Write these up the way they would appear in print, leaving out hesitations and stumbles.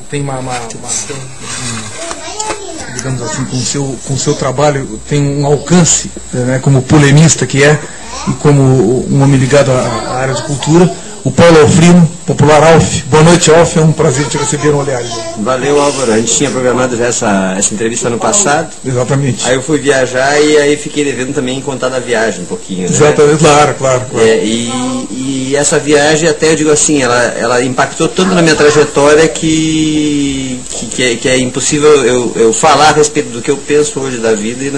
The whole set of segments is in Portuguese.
tem digamos assim, com o seu trabalho tem um alcance, né, como polemista que é, e como um homem ligado à área de cultura, o Paulo Alfrino, popular Alf. Boa noite, Alf, é um prazer te receber no Olhares. Valeu, Álvaro, a gente tinha programado já essa entrevista no passado. Exatamente. Aí eu fui viajar e aí fiquei devendo também contar da viagem um pouquinho, né? Exatamente, claro. E essa viagem, até eu digo assim, ela impactou tanto na minha trajetória que é impossível eu falar a respeito do que eu penso hoje da vida e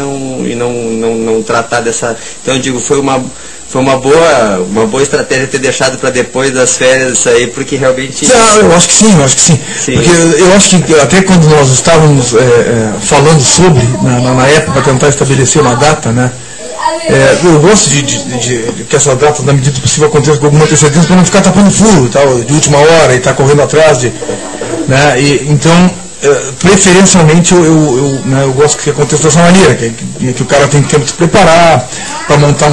não tratar dessa... Então eu digo, foi uma boa estratégia ter deixado para depois das férias isso aí, porque realmente... Eu acho que sim. Porque eu acho que até quando nós estávamos falando sobre, na época, para tentar estabelecer uma data, né? Eu gosto de que essa data, na medida do possível, aconteça com alguma antecedência, para não ficar tapando furo, tal, de última hora, e estar correndo atrás, né? Então, preferencialmente, eu gosto que aconteça dessa maneira, que o cara tem tempo de se preparar, para montar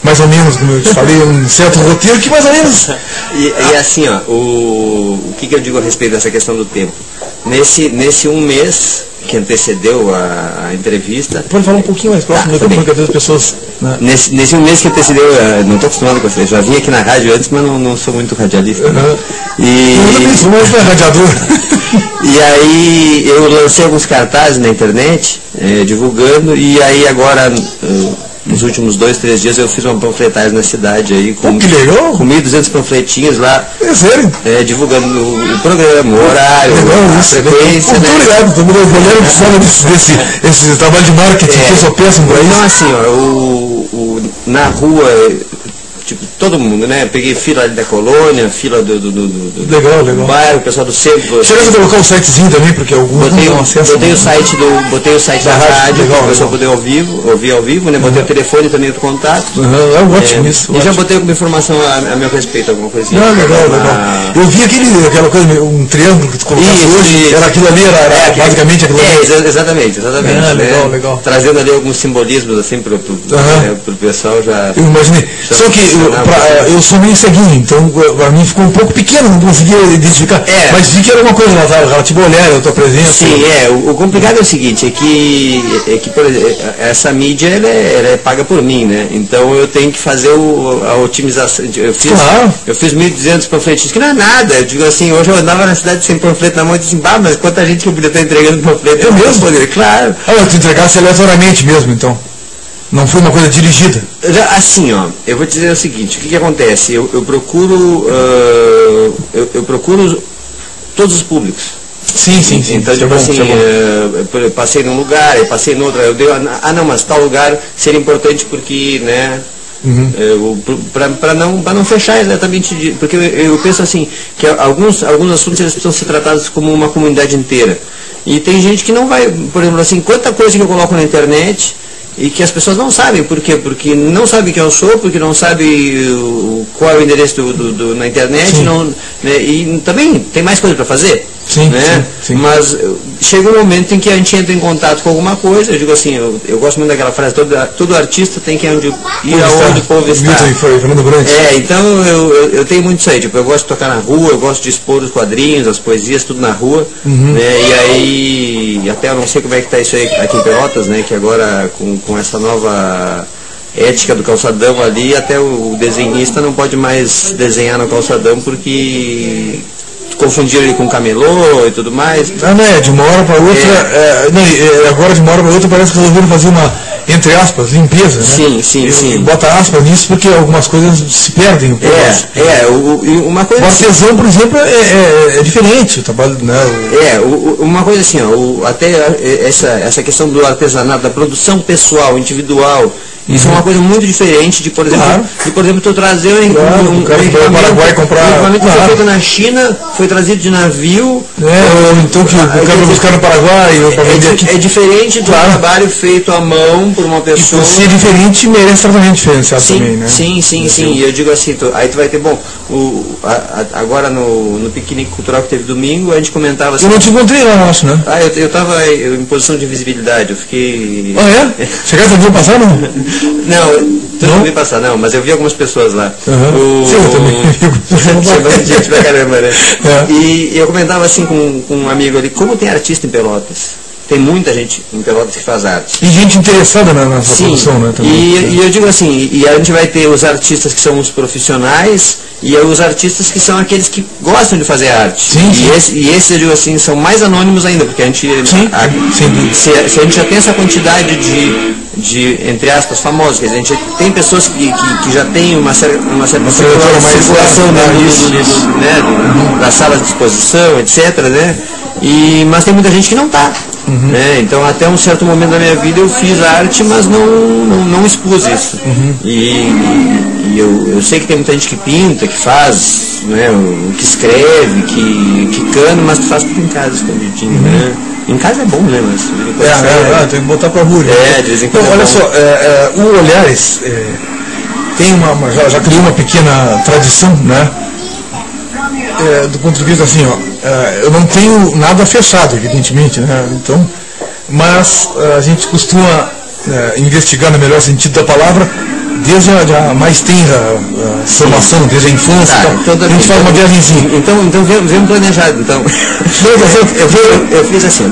mais ou menos, como eu te falei, um certo roteiro que mais ou menos... E assim, ó, o que eu digo a respeito dessa questão do tempo? Nesse um mês que antecedeu a entrevista... Pode falar um pouquinho mais próximo, porque às vezes as pessoas... Né? Nesse um mês que antecedeu, não estou acostumado com vocês, já vim aqui na rádio antes, mas não sou muito radialista. Uhum. Eu sou mais radiador. E aí eu lancei alguns cartazes na internet, divulgando, e aí agora... nos últimos 2-3 dias eu fiz uma panfletagem na cidade aí com 1.200 panfletinhos lá. É sério? Divulgando o programa, o horário, a frequência. Muito obrigado, tô olhando que fala desse trabalho de marketing que eu só penso por aí. Então assim, ó, na rua, tipo, todo mundo, né? Peguei fila ali da colônia, fila do legal. bairro, o pessoal do centro. Chega a colocar o sitezinho também, porque alguns não dão acesso. Botei o site da rádio, para o pessoal poder ouvir ao vivo, né? Botei o telefone também para contato. É ótimo isso. E já botei alguma informação a meu respeito, alguma coisinha. Legal. Eu vi aquela coisa, um triângulo que tu colocaste hoje, era aquilo ali, era basicamente aquilo ali. Exatamente. Legal. Trazendo ali alguns simbolismos, assim, para o pessoal já... Eu imaginei. Só que eu sou meio ceguinho, então para mim ficou um pouco pequeno, não conseguia identificar. Mas vi que era uma coisa relativa ao olhar, a tua presença. Sim, o complicado é o seguinte, é que por exemplo, essa mídia ela é paga por mim, né? Então eu tenho que fazer a otimização. Eu fiz 1.200 panfletinhos, que não é nada. Eu digo assim, hoje eu andava na cidade sem panfleto na mão e disse assim, mas quanta gente que eu podia estar entregando panfleto? Eu mesmo? Claro. Tu entregasse aleatoriamente mesmo, então? Não foi uma coisa dirigida? Assim, ó, eu vou dizer o seguinte, o que acontece? Eu procuro todos os públicos. Sim. Então, tipo assim, eu passei num lugar, eu passei no outro, eu dei, mas tal lugar seria importante porque, né, para não fechar exatamente, porque eu penso assim, que alguns assuntos eles precisam ser tratados como uma comunidade inteira. E tem gente que não vai, por exemplo, assim, quanta coisa que eu coloco na internet e que as pessoas não sabem. Por quê? Porque não sabem quem eu sou, porque não sabem qual é o endereço na internet, né, e também tem mais coisa para fazer. Sim. Mas chega um momento em que a gente entra em contato com alguma coisa. Eu digo assim, eu gosto muito daquela frase, todo artista tem que ir aonde o povo está. Então eu tenho muito isso aí, tipo, eu gosto de tocar na rua, eu gosto de expor os quadrinhos, as poesias, tudo na rua, né, e aí até eu não sei como é que está isso aí aqui em Pelotas, né, que agora com essa nova ética do calçadão ali, até o desenhista não pode mais desenhar no calçadão porque confundiram ele com camelô e tudo mais. De uma hora para outra, agora de uma hora para outra parece que resolveram fazer uma, entre aspas, limpeza, né? Sim. Bota aspas nisso porque algumas coisas se perdem. Uma coisa... O artesão, por exemplo, é diferente o trabalho, né? Uma coisa assim, até essa questão do artesanato, da produção pessoal, individual, isso é uma coisa muito diferente de, por exemplo, tu trazer um Paraguai comprar equipamento que foi feito na China, foi trazido de navio. Então que o cara vai buscar no Paraguai para vender aqui. É diferente do trabalho feito à mão por uma pessoa. E se é diferente, merece tratamento diferenciado também, né? Sim. E eu digo assim, aí tu vai ter, agora no piquenique cultural que teve domingo, a gente comentava assim... Eu não te encontrei lá, acho, né? Eu estava em posição de visibilidade, eu fiquei... Ah, é? Chegaste a ver passar, não? Não, eu não vi passar, não, mas eu vi algumas pessoas lá. Sim, eu também vi. Tinha bastante gente pra caramba, né? E eu comentava assim com um amigo ali, como tem artista em Pelotas? Tem muita gente em Pelotas que faz arte. E gente interessada nessa produção, né? Também. E eu digo assim, e a gente vai ter os artistas que são os profissionais e os artistas que são aqueles que gostam de fazer arte. Sim, e esses, eu digo assim, são mais anônimos ainda, porque a gente... Se a gente já tem essa quantidade de entre aspas, famosos, quer dizer, a gente tem pessoas que já têm uma certa circulação da sala de exposição, etc., né? Mas tem muita gente que não está. Né? Então até um certo momento da minha vida eu fiz arte, mas não expus isso. E eu sei que tem muita gente que pinta, que faz, né, que escreve, que canta, mas tu faz tudo em casa, escondidinho, né? Em casa é bom, né? Mas tem que botar pra rua. De vez em quando. Então, olha só, o Olhares tem já criou uma pequena tradição, né? Do ponto de vista assim, eu não tenho nada fechado, evidentemente, né? Então, mas a gente costuma investigar no melhor sentido da palavra desde a mais tenra formação, desde a infância. Então, a gente faz uma viagemzinha. Então vemos planejado. Então. Eu fiz assim,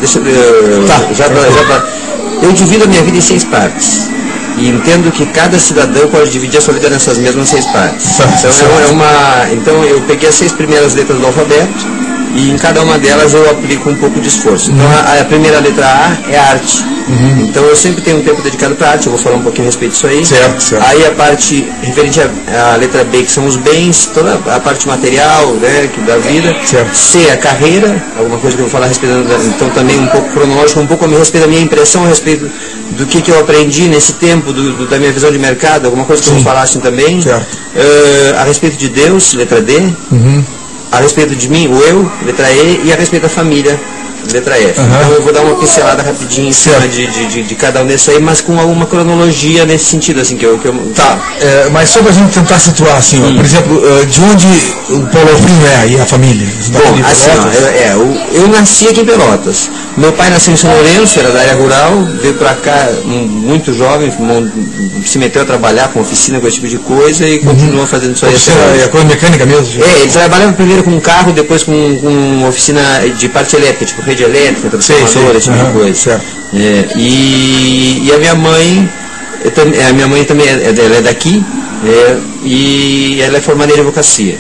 eu divido a minha vida em 6 partes. E entendo que cada cidadão pode dividir a sua vida nessas mesmas 6 partes. Então eu peguei as 6 primeiras letras do alfabeto e em cada uma delas eu aplico um pouco de esforço. Então a primeira letra A é arte. Então eu sempre tenho um tempo dedicado para arte, eu vou falar um pouquinho a respeito disso aí. Certo. Aí a parte referente à letra B, que são os bens, toda a parte material, né, da vida. Certo. C, a carreira, alguma coisa que eu vou falar a respeito, então também um pouco cronológico, um pouco a respeito da minha impressão, a respeito do que eu aprendi nesse tempo, da minha visão de mercado, alguma coisa que eu vou falar assim também. Certo. A respeito de Deus, letra D. A respeito de mim, o eu, letra E, e a respeito da família, letra F. Então eu vou dar uma pincelada rapidinho em cima de cada um desses aí, mas com alguma cronologia nesse sentido, assim, Tá, mas só pra gente tentar situar, assim, ó, por exemplo, de onde o Paulo Alfrim e a família? Bom, assim, eu nasci aqui em Pelotas. Meu pai nasceu em São Lourenço, era da área rural, veio pra cá muito jovem, se meteu a trabalhar com oficina, com esse tipo de coisa e continuou fazendo isso aí. É coisa mecânica mesmo? Ele trabalhava primeiro com carro, depois com oficina de parte elétrica, tipo rede elétrica, transformadora, esse tipo de coisa. E a minha mãe também ela é daqui, e ela é formada em advocacia.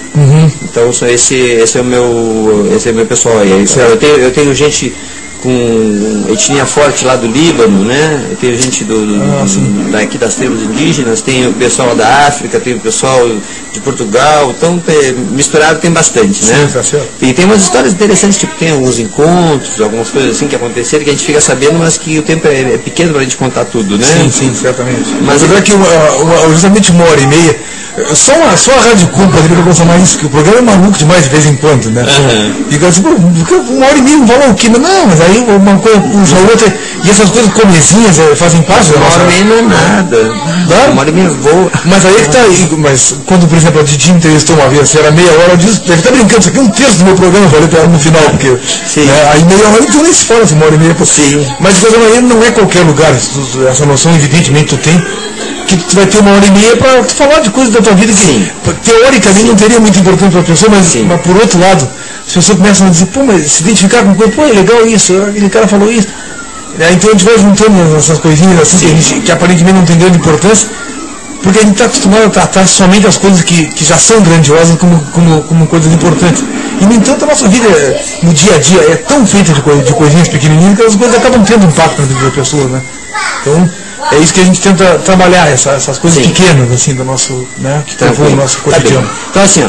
Então esse é o meu pessoal aí. Eu tenho gente com etnia forte lá do Líbano, né? Eu tenho gente daqui das tribos indígenas, tem o pessoal da África, tem o pessoal de Portugal, então misturado tem bastante, né? E tem umas histórias interessantes, tipo, tem alguns encontros, algumas coisas assim que aconteceram que a gente fica sabendo, mas que o tempo é pequeno para a gente contar tudo, né? Sim, certamente. Mas é que justamente 1h30, só a Rádio Cuba poderia conversar mais isso, que o programa é maluco demais de vez em quando, né? Fica assim, 1h30 não falou o que? Não, mas aí uma coisa puxa a outra, e essas coisas comezinhas fazem parte da nossa... 1h30 não é nada. 1h30 voa. Mas aí que tá, mas quando, por exemplo, a Didi entrevistou uma vez, era meia hora, eu disse, deve estar brincando, isso aqui é um terço do meu programa, eu falei pra ela no final, porque aí meia hora, então nem se fala assim, 1h30. Mas de qualquer maneira, não é qualquer lugar, essa noção evidentemente tu tem, que tu vai ter 1h30 para tu falar de coisas da tua vida que teoricamente não teria muito importante para a pessoa, mas por outro lado, as pessoas começam a dizer, pô, mas se identificar com coisa, pô, é legal isso, aquele cara falou isso. Então a gente vai juntando essas coisinhas assim que aparentemente não tem grande importância, porque a gente está acostumado a tratar somente as coisas que já são grandiosas como coisas importantes. E no entanto a nossa vida no dia a dia é tão feita de coisinhas pequenininhas que as coisas acabam tendo impacto na vida da pessoa, né? Então é isso que a gente tenta trabalhar, essas coisas pequenas, assim, do nosso, né, que transformam o nosso cotidiano. Então, assim,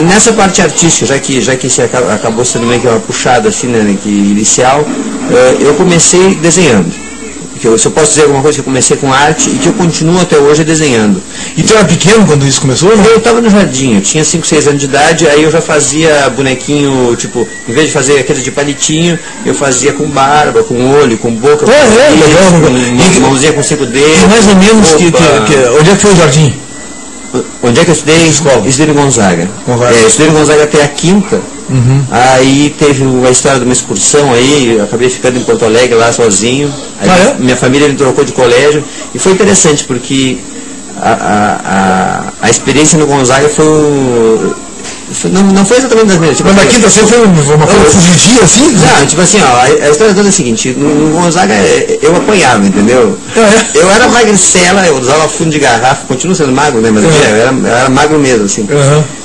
nessa parte artística, já que isso acabou sendo meio que uma puxada, assim, né, inicial, eu comecei desenhando. Se eu posso dizer alguma coisa, que eu comecei com arte e que eu continuo até hoje desenhando. E tu era pequeno quando isso começou? Né? Eu estava no jardim, eu tinha 5, 6 anos de idade, aí eu já fazia bonequinho, tipo, em vez de fazer aqueles de palitinho, eu fazia com barba, com olho, com boca, com mãozinha com 5 dedos. E mais ou menos onde é que foi o jardim? Onde é que eu estudei? Estudei em Gonzaga. Eu estudei em Gonzaga até a quinta. Aí teve a história de uma excursão aí, eu acabei ficando em Porto Alegre lá sozinho. Aí minha família me trocou de colégio. E foi interessante porque a experiência no Gonzaga não foi exatamente das mesmas. Tipo, mas na quinta série foi uma coisa fugidinha assim? Não, tipo assim, ó, a história toda é a seguinte, no Gonzaga eu apanhava, entendeu? Eu era magricela, eu usava fundo de garrafa, continuo sendo magro, né? Mas eu era magro mesmo, assim.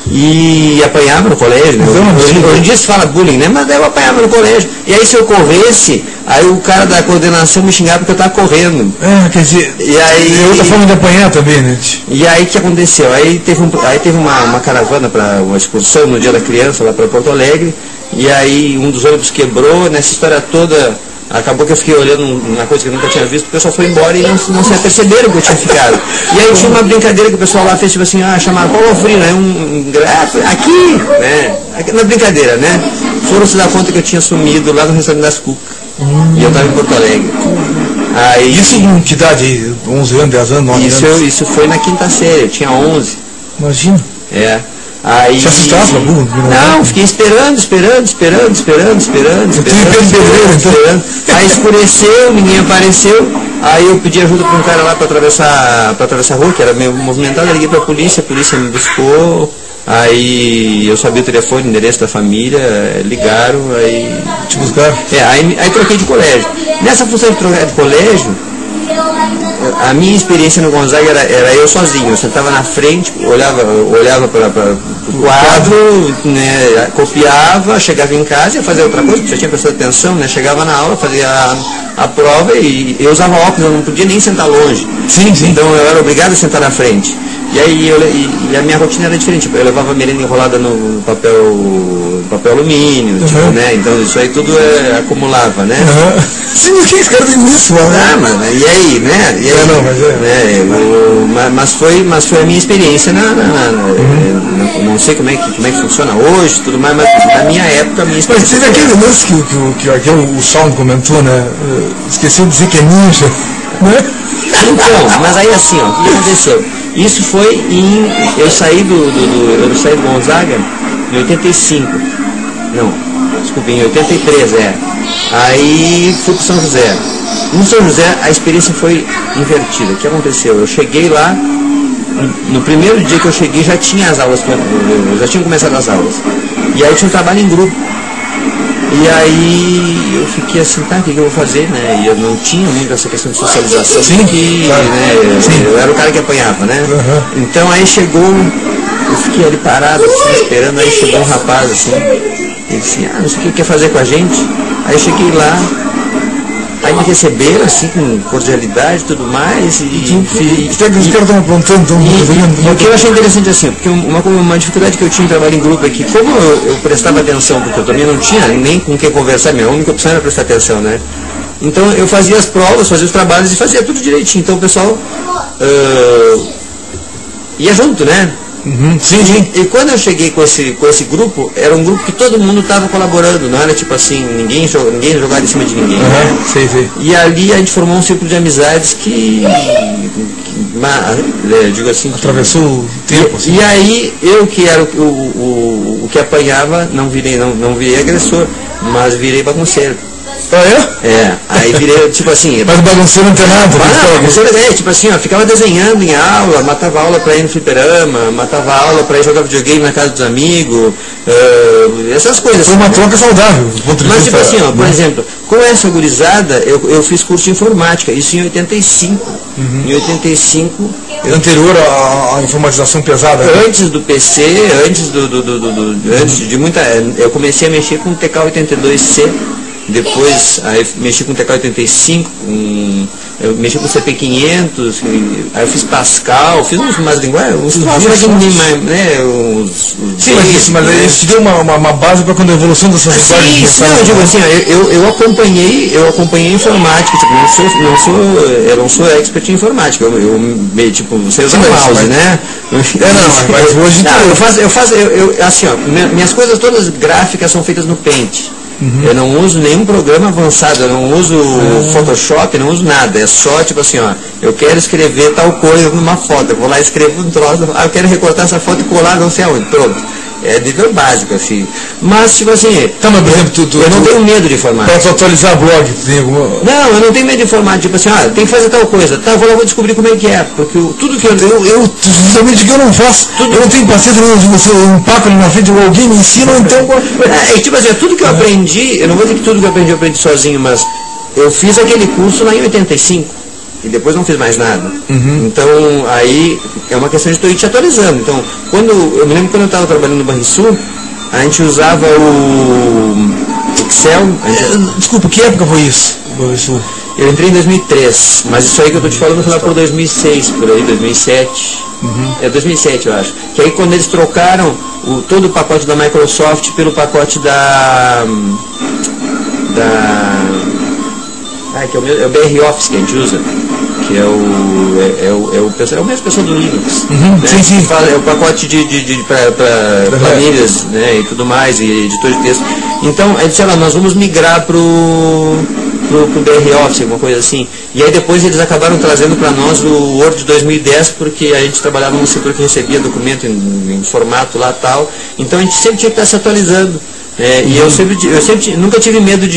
E apanhava no colégio, né? Hoje em dia se fala bullying, né? Mas eu apanhava no colégio. E aí se eu corresse, aí o cara da coordenação me xingava porque eu estava correndo. Quer dizer, e aí, outra forma de apanhar também, né? E aí o que aconteceu? Aí teve uma caravana para uma excursão no Dia da Criança lá para Porto Alegre, e aí um dos ônibus quebrou, nessa história toda, acabou que eu fiquei olhando uma coisa que eu nunca tinha visto, o pessoal foi embora e não se aperceberam que eu tinha ficado. E aí tinha uma brincadeira que o pessoal lá fez, tipo assim, chamaram Paulo Frio, né? Aqui, né? Aqui, na brincadeira, né? Foram se dar conta que eu tinha sumido lá no restaurante das Cucas. E eu estava em Porto Alegre. Aí, isso com que idade aí? 11 anos, 10 anos, 9 anos? Isso foi na quinta série, eu tinha 11. Imagina. Aí, você assustava? Não, fiquei esperando. Aí escureceu, ninguém apareceu. Aí eu pedi ajuda para um cara lá para atravessar a rua, que era meio movimentado, eu liguei para a polícia me buscou. Aí eu sabia o telefone, o endereço da família, ligaram, aí... Te buscaram? Aí troquei de colégio. Nessa função de trocar de colégio, a minha experiência no Gonzaga era eu sozinho. Eu sentava na frente, olhava para o quadro, né, copiava, chegava em casa e ia fazer outra coisa, porque já tinha prestado atenção, né? Chegava na aula, fazia a prova e eu usava óculos, eu não podia nem sentar longe. Sim. Então eu era obrigado a sentar na frente. E aí e a minha rotina era diferente, eu levava a merenda enrolada no papel alumínio, tipo, né? Então isso aí tudo acumulava, né? Sim, mas quem escreve isso, né? Mas e aí, né? E aí, mas foi a minha experiência não sei como é que funciona hoje, tudo mais, mas na minha época a minha experiência. Mas teve aquele lance que o Shawn comentou, né? Esqueceu de dizer que é ninja, né? Então, mas aí assim, ó, o que aconteceu? Isso foi eu saí do Gonzaga em 85. Não, desculpe, em 83, Aí fui para São José. No São José a experiência foi invertida. O que aconteceu? Eu cheguei lá, no primeiro dia que eu cheguei já tinha as aulas, já tinham começado as aulas. E aí tinha um trabalho em grupo. E aí eu fiquei assim, o que eu vou fazer, né? E eu não tinha muito essa questão de socialização. Sim, claro. Né? Sim. Eu era o cara que apanhava, né? Então aí chegou, eu fiquei ali parado, assim, esperando, aí chegou um rapaz assim, ele disse, não sei o que quer fazer com a gente. Aí eu cheguei lá, aí me receberam assim com cordialidade e tudo mais. Os caras estão aprontando, o que eu achei interessante assim, porque uma dificuldade que eu tinha em trabalho em grupo é que, como eu prestava atenção, porque eu também não tinha nem com quem conversar, minha única opção era prestar atenção, né? Então eu fazia as provas, fazia os trabalhos e fazia tudo direitinho. Então o pessoal ia junto, né? Sim. E quando eu cheguei com esse grupo, era um grupo que todo mundo estava colaborando, não era tipo assim, ninguém jogava em cima de ninguém. Né? Sei. E ali a gente formou um círculo de amizades que digo assim, atravessou o tempo. E aí eu que era o que apanhava, não virei agressor, mas virei bagunceiro. Aí virei, tipo assim... Mas bagunceiro não tem nada. Tipo assim, ficava desenhando em aula, matava aula pra ir no fliperama, matava aula pra ir jogar videogame na casa dos amigos, essas coisas. Foi uma troca saudável. Mas tipo assim, por exemplo, com essa gurizada, eu fiz curso de informática, isso em 85. Em 85... Anterior à informatização pesada? Antes do PC, antes de muita... Eu comecei a mexer com o TK82C. Depois aí mexi com o TK85, eu mexi com o CP500, aí eu fiz Pascal, fiz umas linguagens, Sim, mas isso te deu uma base para quando a evolução dessas linguagens. Sim, eu digo assim, eu acompanhei informática, tipo, eu não sou expert em informática, eu tipo, você usa mouse, né? Mas hoje eu faço assim, ó, minhas coisas todas gráficas são feitas no Paint. Eu não uso nenhum programa avançado, eu não uso Photoshop, eu não uso nada. É só tipo assim, ó, eu quero escrever tal coisa numa foto, eu vou lá e escrevo um troço, eu quero recortar essa foto e colar não sei aonde, pronto. É nível básico, assim. Mas, tipo assim, tá, mas, por exemplo, eu não tenho medo de informática. Para atualizar blog, tem alguma... Não, eu não tenho medo de informática. Tipo assim, tem que fazer tal coisa. Tá, vou descobrir como é que é. Porque tudo que justamente que eu não faço, eu não tenho paciência de você empaco ali na frente, alguém me ensina, então... tipo assim, tudo que eu aprendi, eu não vou dizer que tudo que eu aprendi sozinho, mas eu fiz aquele curso lá em 85. E depois não fiz mais nada. Então, aí é uma questão de ir te atualizando. Então, eu me lembro quando eu estava trabalhando no Banrisul, a gente usava o Excel. Desculpa, que época foi isso? Banrisul? Eu entrei em 2003, mas isso aí que eu estou te falando foi lá por 2006, por aí, 2007. É 2007, eu acho. Que aí quando eles trocaram todo o pacote da Microsoft pelo pacote que é o BR Office que a gente usa, que é o mesmo pessoal do Linux. Né? Sim. É o pacote para planilhas, né, e tudo mais, e editor de texto. Então, sei lá, nós vamos migrar pro BR Office, alguma coisa assim. E aí depois eles acabaram trazendo para nós o Word 2010, porque a gente trabalhava num setor que recebia documento em formato lá tal. Então a gente sempre tinha que estar se atualizando. E eu sempre nunca tive medo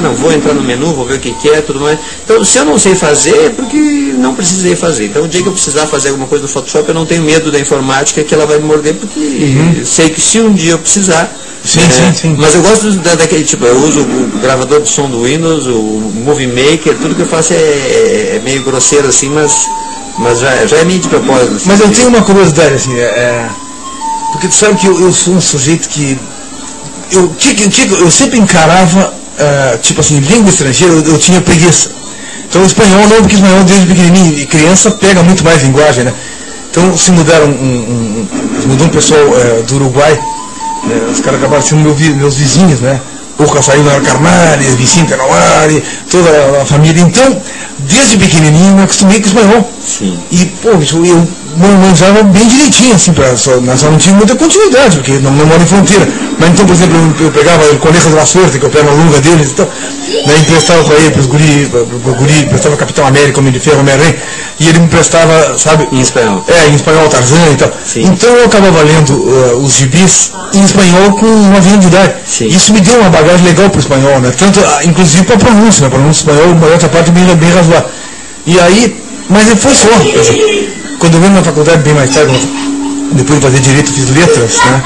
não, vou entrar no menu, vou ver o que é, tudo mais. Então, se eu não sei fazer, é porque não precisei fazer. Então, o dia que eu precisar fazer alguma coisa no Photoshop, eu não tenho medo da informática, que ela vai me morder, porque sei que se um dia eu precisar... Sim. Mas eu gosto daquele tipo, eu uso o gravador de som do Windows, o Movie Maker, tudo que eu faço é meio grosseiro assim, mas já é meio de propósito. Assim. Mas eu tenho uma curiosidade, assim, porque tu sabe que eu sou um sujeito que eu sempre encarava, tipo assim, língua estrangeira, eu tinha preguiça. Então o espanhol não, porque o espanhol desde pequenininho, e criança pega muito mais linguagem, né? Então se mudaram, mudou um pessoal do Uruguai, os caras acabaram sendo meus vizinhos, né? Urca saiu na Carnari, Vicente Anauari, toda a família. Então, desde pequenininho, eu acostumei com o espanhol. Sim. E, pô, eu manjava bem direitinho, assim, só não tinha muita continuidade, porque não moro em fronteira. Mas então, por exemplo, eu pegava o Conejo de la Suerte, que eu pego a lunga deles, então, né, emprestava para ele, para os guri, emprestava Capitão América, Homem de Ferro, Homem-Aranha, e ele me emprestava, sabe? Em espanhol. Em espanhol, Tarzan e tal. Sim. Então eu acabava lendo os gibis em espanhol com 9 anos de idade. Sim. Isso me deu uma bagagem legal para o espanhol, né? Tanto, inclusive para a pronúncia, né? A pronúncia espanhol, a maior parte bem razoável. E aí, mas foi só. Quando eu venho na faculdade, bem mais tarde, depois de fazer direito, fiz letras, né?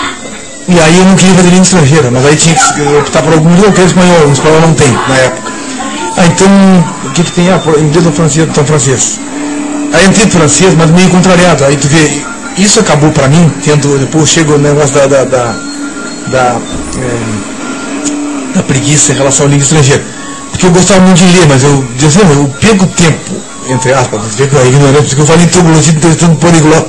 E aí eu não queria fazer língua estrangeira, mas aí tinha que optar por algum eu quero espanhol, o espanhol não tem, na época. Então, o que tem? Inglês ou francês? Então, francês. Aí entrei no francês, mas meio contrariado. Aí tu vê, isso acabou pra mim, depois chega o negócio da preguiça em relação à língua estrangeira. Porque eu gostava muito de ler, mas eu perco tempo, entre aspas, a ignorância, porque eu falei em troglodita, entretanto poliglota.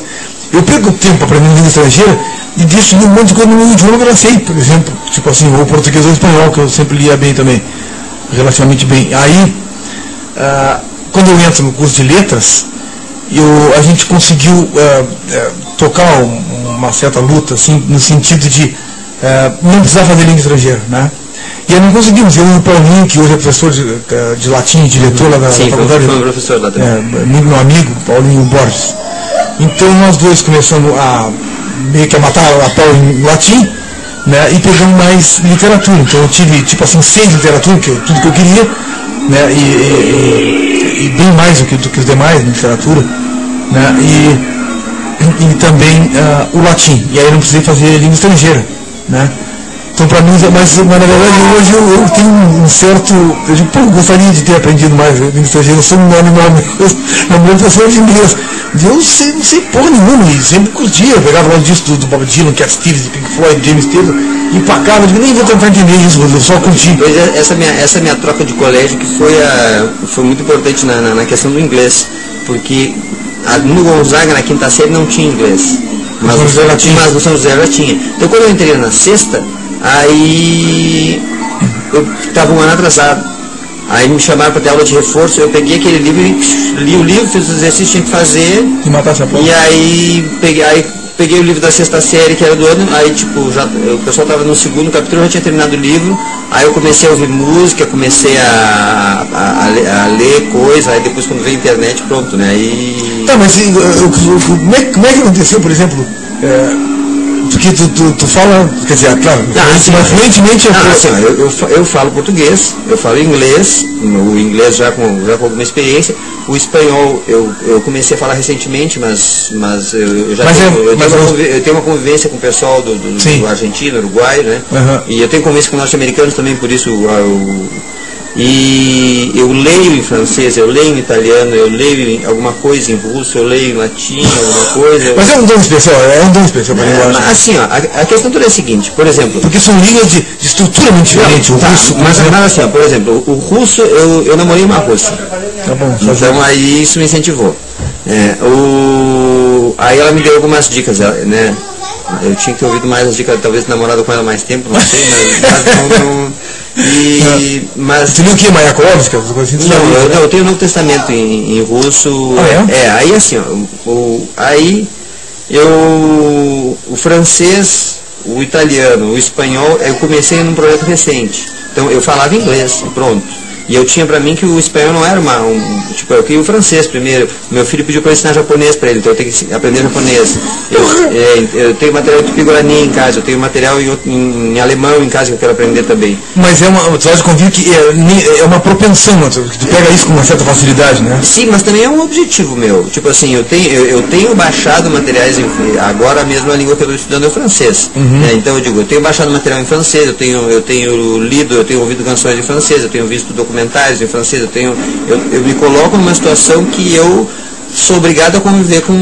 Eu perco tempo aprendendo língua estrangeira e deixo um monte de coisa no meu idioma que eu não sei, por exemplo, tipo assim, o português ou o espanhol, que eu sempre lia bem também, relativamente bem. Aí, quando eu entro no curso de letras, a gente conseguiu tocar uma certa luta, assim, no sentido de não precisar fazer língua estrangeira, né? E aí não conseguimos. Eu e o Paulinho, que hoje é professor de latim, diretor lá da faculdade. Sim, foi professor lá também. Muito meu amigo, Paulinho Borges. Então nós dois começamos meio que a matar a pau em latim, né? E pegamos mais literatura. Então eu tive, tipo assim, 6 literatura, tudo que eu queria, né? E bem mais do que os demais, literatura, né? E também o latim. E aí não precisei fazer língua estrangeira, né? Então, para mim, mas na verdade, hoje eu tenho um certo... Eu digo, pô, gostaria de ter aprendido mais língua estrangeira. Eu sou um animal, na minha professora de inglês. Eu não sei porra nenhuma, e sempre curtia. Eu pegava um disco do Bob Dylan, Cat Stevens, Pink Floyd, James Taylor, e empacava. Eu digo, nem vou tentar entender isso, eu só curti. Essa minha troca de colégio que foi muito importante na questão do inglês, porque no Gonzaga, na quinta série, não tinha inglês. Mas no São José já tinha. Então, quando eu entrei na sexta, aí eu estava um ano atrasado. Aí me chamaram para ter aula de reforço, eu peguei aquele livro, li o livro, fiz os exercícios que tinha que fazer. E matasse a prova. E aí peguei o livro da 6ª série, que era do ano, aí tipo, o pessoal estava no 2º capítulo, eu já tinha terminado o livro, aí eu comecei a ouvir música, comecei a ler coisa, aí depois quando veio a internet, pronto, né? Tá, mas como é que aconteceu, por exemplo, porque tu fala, quer dizer, claro, mas fluentemente eu falo português, eu falo inglês, o inglês já com alguma experiência, o espanhol eu comecei a falar recentemente, mas eu tenho uma convivência com o pessoal do Argentina, Uruguai, né? E eu tenho convivência com norte-americanos também, por isso e eu leio em francês, eu leio em italiano, eu leio alguma coisa em russo, eu leio em latim, alguma coisa. Mas é um dom especial para a linguagem. Assim, ó, a questão toda é a seguinte, por exemplo... Porque são línguas de estrutura muito diferente, o russo... Mas assim, ó, por exemplo, o russo, eu namorei uma russa. Tá bom. Então aí isso me incentivou. Aí ela me deu algumas dicas, né? Eu tinha que ter ouvido mais as dicas, talvez namorado com ela mais tempo, não sei, mas não... Mas você viu o que? Mayakovsky? Não, eu tenho o Novo Testamento em russo. Aí assim, aí o francês, o italiano, o espanhol, eu comecei num projeto recente. Então eu falava inglês, pronto. E eu tinha pra mim que o espanhol não era tipo, eu queria o francês primeiro. Meu filho pediu pra eu ensinar japonês pra ele, então eu tenho que aprender japonês. Eu tenho material de Tupi-Guarani em casa, eu tenho material em alemão em casa que eu quero aprender também. Mas tu acha que é uma propensão, que tu pega isso com uma certa facilidade, né? Sim, mas também é um objetivo meu. Tipo assim, eu tenho baixado materiais, agora mesmo a língua que eu estou estudando é o francês. Então eu digo, eu tenho baixado material em francês, eu tenho lido, eu tenho ouvido canções em francês, eu tenho visto documentários em francês, eu me coloco numa situação que eu sou obrigado a conviver com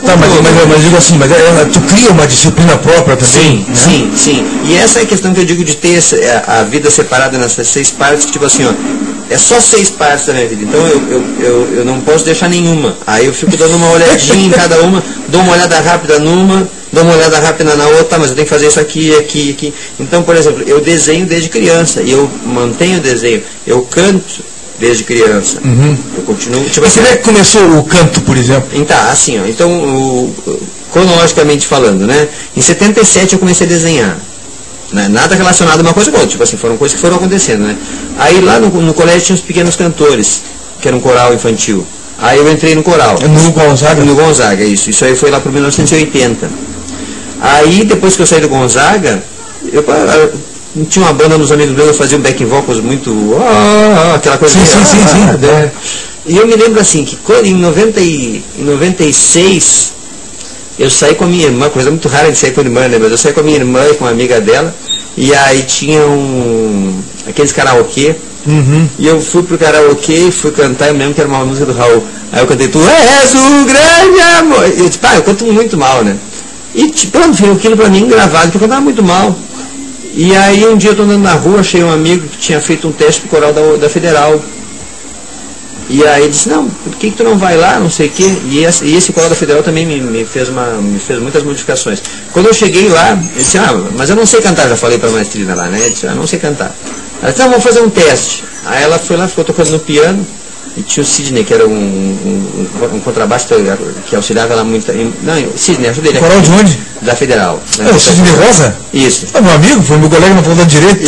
tá, mas digo assim, tu cria uma disciplina própria também? Sim. E essa é a questão que eu digo de ter a vida separada nessas 6 partes, tipo assim, ó, é só 6 partes da minha vida, então eu não posso deixar nenhuma. Aí eu fico dando uma olhadinha em cada uma, dou uma olhada rápida numa, dou uma olhada rápida na outra, mas eu tenho que fazer isso aqui. Então, por exemplo, eu desenho desde criança, e eu mantenho o desenho, eu canto desde criança. Eu continuo... Tipo assim, como é que começou o canto, por exemplo? Então, cronologicamente falando, né? Em 77 eu comecei a desenhar. Né? Nada relacionado a uma coisa com outra, tipo assim, foram coisas que foram acontecendo, né? Aí lá no colégio tinha os pequenos cantores, que era um coral infantil. Aí eu entrei no coral. No Gonzaga? No Gonzaga, isso. Isso aí foi lá para 1980. Aí, depois que eu saí do Gonzaga, tinha uma banda nos amigos meus, faziam backing vocals muito... aquela coisa... Sim. E eu me lembro assim, que quando, em 96, eu saí com a minha irmã, coisa muito rara de sair com a irmã, né? Mas eu saí com a minha irmã e com uma amiga dela, e aí tinha aqueles karaokê, e eu fui pro karaokê, fui cantar, eu me lembro que era uma música do Raul. Aí eu cantei, tu és o grande amor. E eu disse, eu canto muito mal, né? E pronto, fiz aquilo pra mim gravado, que eu cantava muito mal. E aí um dia eu tô andando na rua, achei um amigo que tinha feito um teste pro coral da Federal. E aí disse, não, por que tu não vai lá, não sei o quê. E esse coral da Federal também me fez muitas modificações. Quando eu cheguei lá, eu disse, mas eu não sei cantar, já falei pra maestrina lá, né? Eu disse, não sei cantar. Ela disse, vamos fazer um teste. Aí ela foi lá, ficou tocando no piano. E tinha o Sidney, que era um contrabaixo que auxiliava ela muito. Não, Sidney, ajuda ele. Coral de onde? Da Federal. O Sidney Rosa? Isso. Meu amigo, foi meu colega na faculdade de Direito.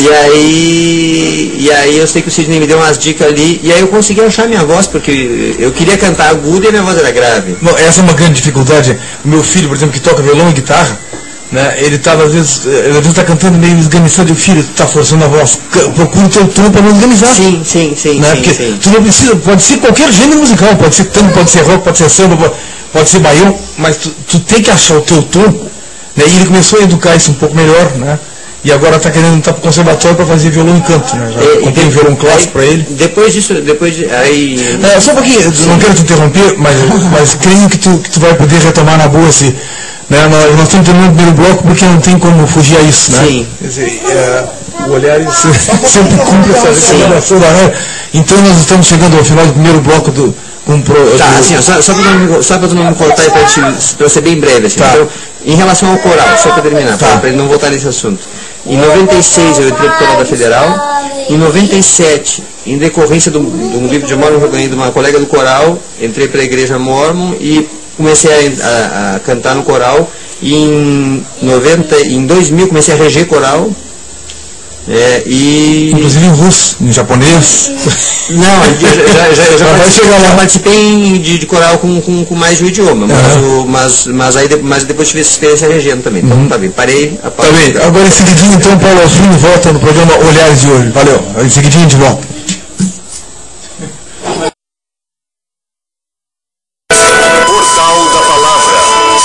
E aí eu sei que o Sidney me deu umas dicas ali, e aí eu consegui achar minha voz, porque eu queria cantar aguda e minha voz era grave. Não, essa é uma grande dificuldade. O meu filho, por exemplo, que toca violão e guitarra, né, ele às vezes está cantando meio esganiçado, e o filho está forçando a voz, procura o teu tom para não esganizar. Sim. Né? Porque tu não precisa, pode ser qualquer gênero musical, pode ser tango, pode ser rock, pode ser samba, pode ser baião, mas tu tem que achar o teu tom, né? E ele começou a educar isso um pouco melhor, né? E agora está querendo entrar para o conservatório para fazer violão e canto, né? Já comprei um violão clássico para ele. Depois disso, aí... Só um pouquinho, não quero te interromper, mas creio que tu vai poder retomar na boa esse... Né, nós estamos terminando o primeiro bloco porque não tem como fugir a isso, né? Sim. Quer dizer, o olhar sempre cumpre essa recomendação da área. Então nós estamos chegando ao final do primeiro bloco do... assim, só para tu não me cortar e para ser bem breve, assim. Então, em relação ao coral, só para terminar, para ele não voltar nesse assunto. Em 96 eu entrei para o coral da Federal. Em 97, em decorrência de um livro de Mormon que eu ganhei de uma colega do coral, entrei para a igreja Mormon e comecei a cantar no coral, Em 2000 comecei a reger coral. Inclusive em russo, em japonês. Não, já participei de coral com mais de um idioma, mas depois tive essa experiência regendo também. Então tá bem, parei. Tá bem, agora em seguidinho então Paulo Alfino volta no programa Olhares de hoje. Valeu, em seguidinho de volta. Portal da Palavra,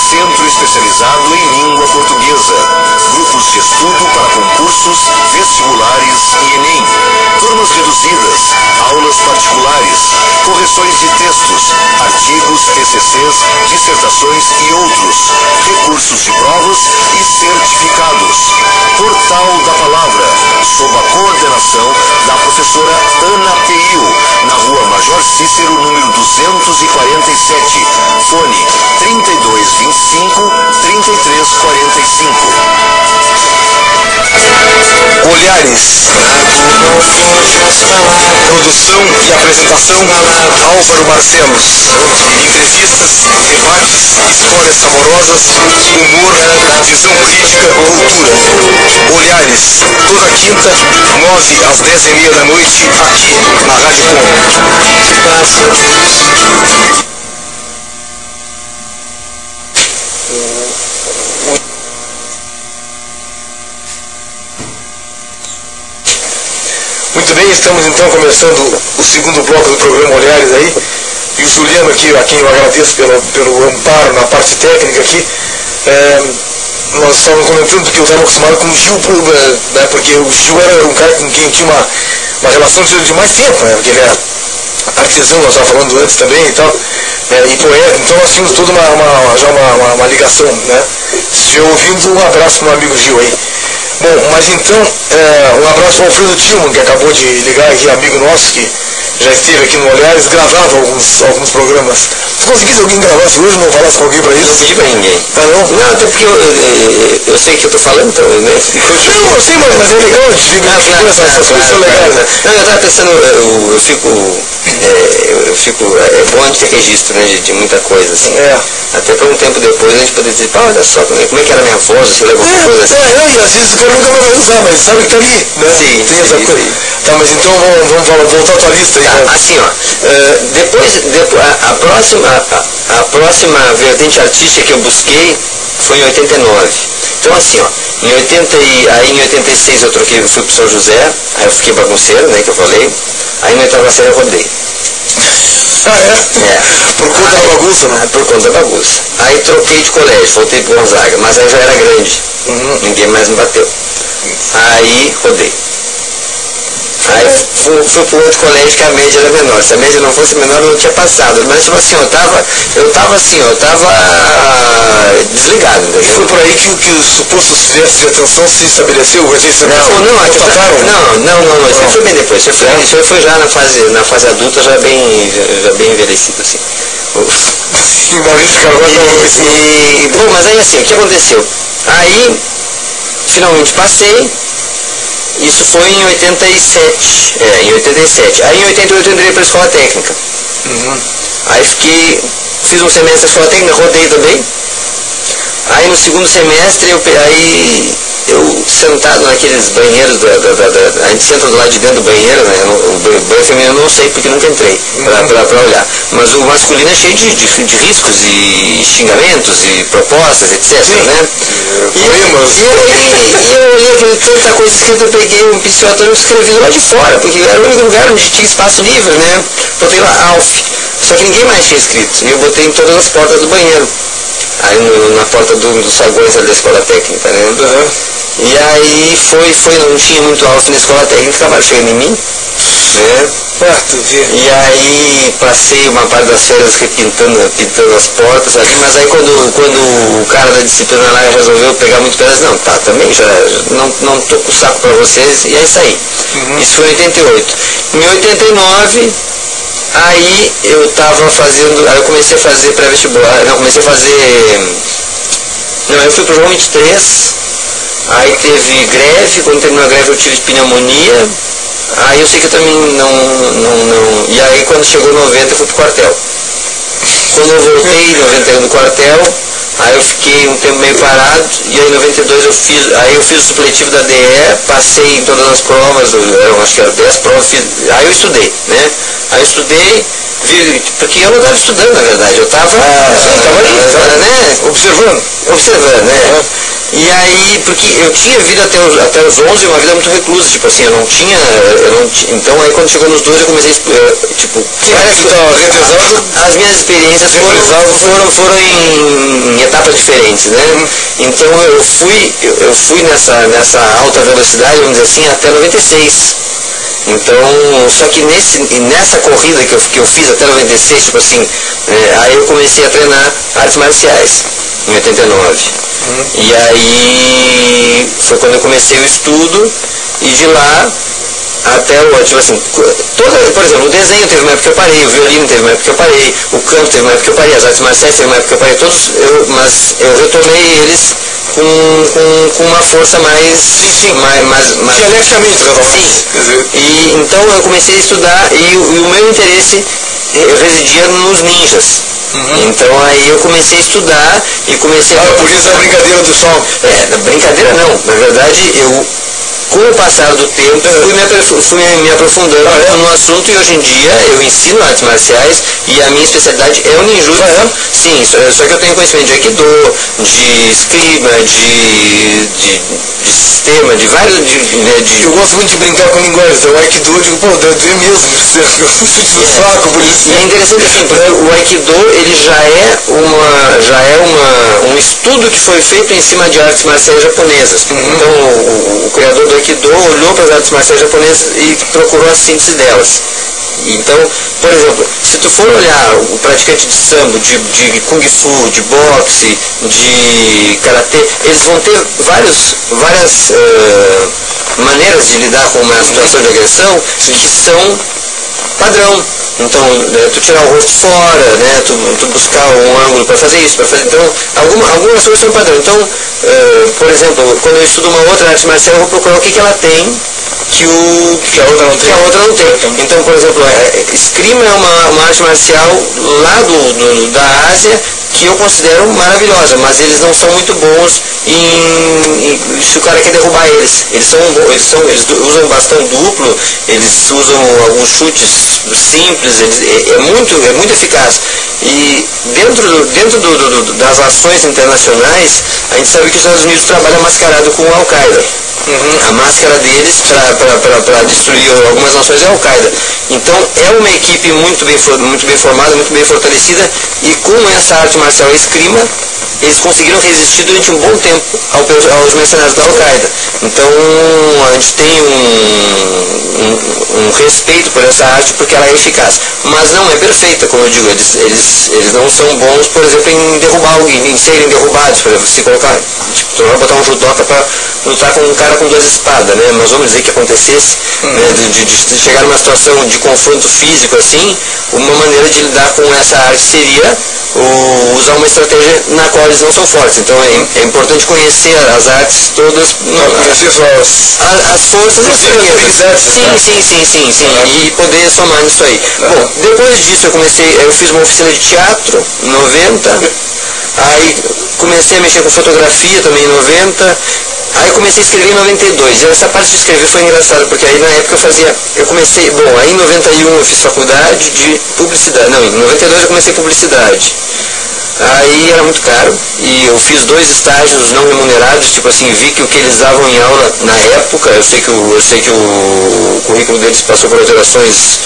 centro especializado em língua portuguesa. Grupos de estudo para concursos, vestibulares e Enem. Turmas reduzidas, aulas particulares, correções de textos, artigos, TCCs, dissertações e outros. Recursos de provas e certificados. Portal da Palavra, sob a coordenação da professora Ana Peil, na rua Major Cícero, número 247. Fone 3225-3345. Olhares. Produção e apresentação Álvaro Barcelos. Entrevistas, debates, histórias saborosas, humor, visão política, cultura. Olhares, toda quinta, 9 às 10h30 da noite, aqui na Rádio Com. Muito bem, estamos então começando o segundo bloco do programa Olhares aí. E o Juliano aqui, a quem eu agradeço pelo amparo na parte técnica aqui. Nós estávamos comentando que eu estava acostumado com o Gil, né, porque o Gil era um cara com quem eu tinha uma relação de mais tempo, né, porque ele era artesão, nós estávamos falando antes também e tal, e poeta, então nós tínhamos toda uma ligação, né. Se estiver ouvindo, um abraço para o meu amigo Gil aí. Bom, mas então, um abraço ao Alfredo Tillman, que acabou de ligar aqui, amigo nosso, que já esteve aqui no Olhares, gravava alguns programas. Se conseguisse alguém gravasse hoje, não falasse com alguém para isso? Não pedi para ninguém. Tá não? Não, até porque eu sei que eu estou falando, então, né? Não, eu sei, mas é legal, eu digo, essas coisas são legais, né? Não, eu estava pensando, é bom a gente ter registro, né, de muita coisa, assim. Até para um tempo depois a gente poder dizer, olha só, como é que era a minha voz, se leva alguma coisa assim. E às vezes o cara nunca vai usar, mas sabe que tá ali, né? Sim, tem essa coisa. Tá, mas então vamos voltar à tua lista aí. Tá, assim, ó, depois a próxima vertente artística que eu busquei foi em 89. Então assim, ó, em 86 eu fui pro São José, aí eu fiquei bagunceiro, né, que eu falei, aí na oitava série eu rodei. Por conta da bagunça, né? Por conta da bagunça. Aí troquei de colégio, voltei pro Gonzaga, mas aí já era grande, ninguém mais me bateu. Aí rodei. Aí fui pro outro colégio que a média era menor. Se a média não fosse menor, eu não tinha passado. Mas tipo assim, eu tava desligado, entendeu? Foi por aí que os supostos déficits de atenção se estabeleceu? Não, isso foi bem depois. Isso foi já na fase adulta, já bem envelhecido, assim. Bom, mas aí assim, o que aconteceu? Aí, finalmente passei. Isso foi em 87. Em 87. Aí em 88 eu entrei para a escola técnica. Aí fiz um semestre na escola técnica, rodei também. Aí no segundo semestre eu sentado naqueles banheiros, a gente senta do lado de dentro do banheiro, né? O banheiro feminino eu não sei porque nunca entrei para olhar. Mas o masculino é cheio de riscos e xingamentos e propostas, etc. Né? E eu olhei tanta coisa escrita, eu peguei um pincel e escrevi lá de fora, porque era o único lugar onde tinha espaço livre, né? Botei lá Alf, só que ninguém mais tinha escrito. E eu botei em todas as portas do banheiro. Aí na porta dos saguões da escola técnica, né? E aí não tinha muito Alf na escola técnica, acabaram chegando em mim, né? E aí passei uma parte das férias pintando as portas ali, mas aí quando o cara da disciplina lá resolveu pegar muito pedaço, não, tá, também já não tô com o saco pra vocês, e aí saí. Isso foi em 88. Em 89, aí eu comecei a fazer pré-vestibular, eu fui pro João 23, aí teve greve, quando terminou a greve eu tive pneumonia, aí eu sei que eu também não, e aí quando chegou 90 eu fui pro quartel. Quando eu voltei em 91 do quartel, Aí eu fiquei um tempo meio parado, e aí em 92 eu fiz o supletivo da DE, passei em todas as provas, acho que eram 10 provas, aí eu estudei, né? Aí eu estudei, porque eu não estava estudando, na verdade, eu estava ali, né? Observando, né? E aí, porque eu tinha vida até os 11, uma vida muito reclusa, tipo assim, eu não tinha, então aí quando chegou nos 12 eu comecei, tipo, as minhas experiências foram em etapas diferentes, né? Então eu fui nessa alta velocidade, vamos dizer assim, até 96. Então, só que nessa corrida que eu fiz até 96, tipo assim, aí eu comecei a treinar artes marciais, em 89. E aí foi quando eu comecei o estudo, e de lá até o, tipo assim, por exemplo, o desenho teve uma época que eu parei, o violino teve uma época que eu parei, o canto teve uma época que eu parei, as artes marciais teve uma época que eu parei, mas eu retomei eles com uma força mais dialeticamente, sim. E então eu comecei a estudar, e o meu interesse residia nos ninjas. Então aí eu comecei a estudar e comecei a... por isso a brincadeira do som. Brincadeira não, na verdade com o passar do tempo, fui me aprofundando no assunto, e hoje em dia eu ensino artes marciais, e a minha especialidade é o ninjutsu. Sim, só que eu tenho conhecimento de Aikido, de esgrima, de sistema, de vários... Eu gosto muito de brincar com linguagem, o Aikido, eu digo, pô, é mesmo, eu senti no saco por isso. E é interessante assim, porque o Aikido, ele já é um estudo que foi feito em cima de artes marciais japonesas. Então o criador do Aikido olhou para as artes marciais japonesas e procurou a síntese delas. Então, por exemplo, se tu for olhar o praticante de sambo, de kung fu, de boxe, de karatê, eles vão ter várias maneiras de lidar com uma situação de agressão que são padrão. Então, tu tirar o rosto fora, né, tu buscar um ângulo para fazer isso, então, algumas coisas são padrão. Então, por exemplo, quando eu estudo uma outra arte marcial, eu vou procurar o que ela tem que a outra não tem. Então, por exemplo, esgrima é uma arte marcial lá da Ásia, que eu considero maravilhosa, mas eles não são muito bons se o cara quer derrubar eles. Eles usam bastão duplo, eles usam alguns chutes simples, é muito eficaz. E dentro das ações internacionais, a gente sabe que os Estados Unidos trabalham mascarado com o Al-Qaeda. A máscara deles para destruir algumas nações é a Al-Qaeda. Então é uma equipe muito bem formada, muito bem fortalecida, e com essa arte marcial esgrima, eles conseguiram resistir durante um bom tempo aos mercenários da Al-Qaeda. Então a gente tem um respeito por essa arte, porque ela é eficaz. Mas não é perfeita, como eu digo, eles não são bons, por exemplo, em derrubar alguém, em serem derrubados. Por exemplo, se colocar, tipo, tu vai botar um judoca para lutar com um cara com 2 espadas, né? Mas vamos dizer que acontecesse, né, de chegar numa situação de confronto físico assim, uma maneira de lidar com essa arte seria usar uma estratégia na qual eles não são fortes. Então é importante conhecer as artes todas, as forças e as fraquezas. Sim, e poder somar nisso aí. Bom, depois disso eu fiz uma oficina de teatro em 90, aí comecei a mexer com fotografia também em 90, aí comecei a escrever em 92. E essa parte de escrever foi engraçada, porque aí na época aí em 91 eu fiz faculdade de publicidade, não, em 92 eu comecei publicidade. Aí era muito caro, e eu fiz 2 estágios não remunerados, tipo assim, vi que o que eles davam em aula na época, eu sei que o currículo deles passou por alterações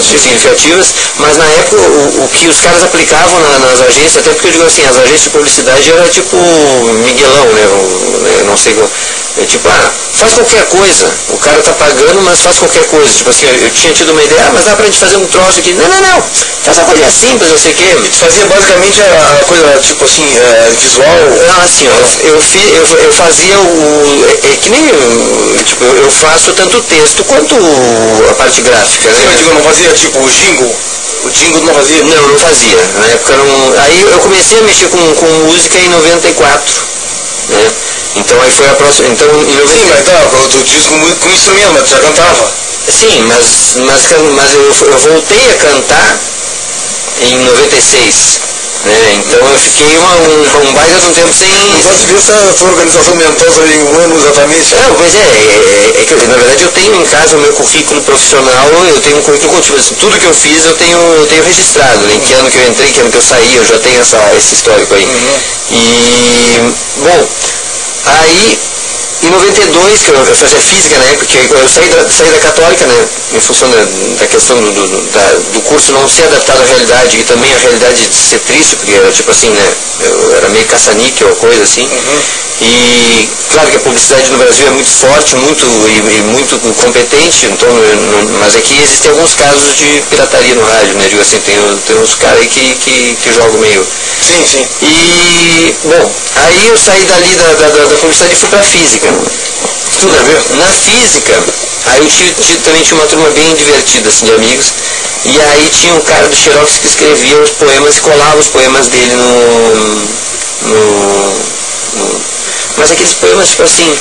significativas, mas na época o que os caras aplicavam nas agências, até porque eu digo assim, as agências de publicidade era tipo Miguelão, né, não sei, tipo, faz qualquer coisa, o cara tá pagando, mas faz qualquer coisa, tipo assim, eu tinha tido uma ideia, mas dá pra gente fazer um troço aqui, não, faz uma coisa simples, não sei o que. Fazia basicamente a coisa, tipo assim, visual? Não, assim, eu fazia que nem, tipo, eu faço tanto o texto quanto a parte gráfica, né? Eu digo, não fazia tipo o jingle? O jingle não fazia? Não fazia, na época não. Aí eu comecei a mexer com música em 94, né? Então aí foi a próxima, então em 94... Sim, mas tá, tu diz com instrumento, mas tu já cantava? Sim, mas eu voltei a cantar em 96, né? Então eu fiquei um baita de um tempo sem... Do ponto de vista da tua organização mental, sabe, em um ano exatamente? Não, pois é que na verdade eu tenho em casa o meu currículo profissional, eu tenho um currículo contínuo, assim, tudo que eu fiz eu tenho registrado, né? Em que ano que eu entrei, que ano que eu saí, eu já tenho esse histórico aí. E, bom, aí... Em 92, que eu fazia física na época, que eu saí da Católica, né, em função da questão do curso não ser adaptado à realidade e também a realidade de ser triste, porque era tipo assim, né, eu era meio caça-níquel, coisa assim. E claro que a publicidade no Brasil é muito forte, muito competente, então, mas aqui existem alguns casos de pirataria no rádio, né, digo assim, tem uns caras aí que jogam meio... Sim. E, bom, aí eu saí dali da publicidade e fui pra física. Tudo a ver? Na física, aí eu também tinha uma turma bem divertida, assim, de amigos. E aí tinha um cara do Xerox que escrevia os poemas e colava os poemas dele mas aqueles poemas, tipo assim,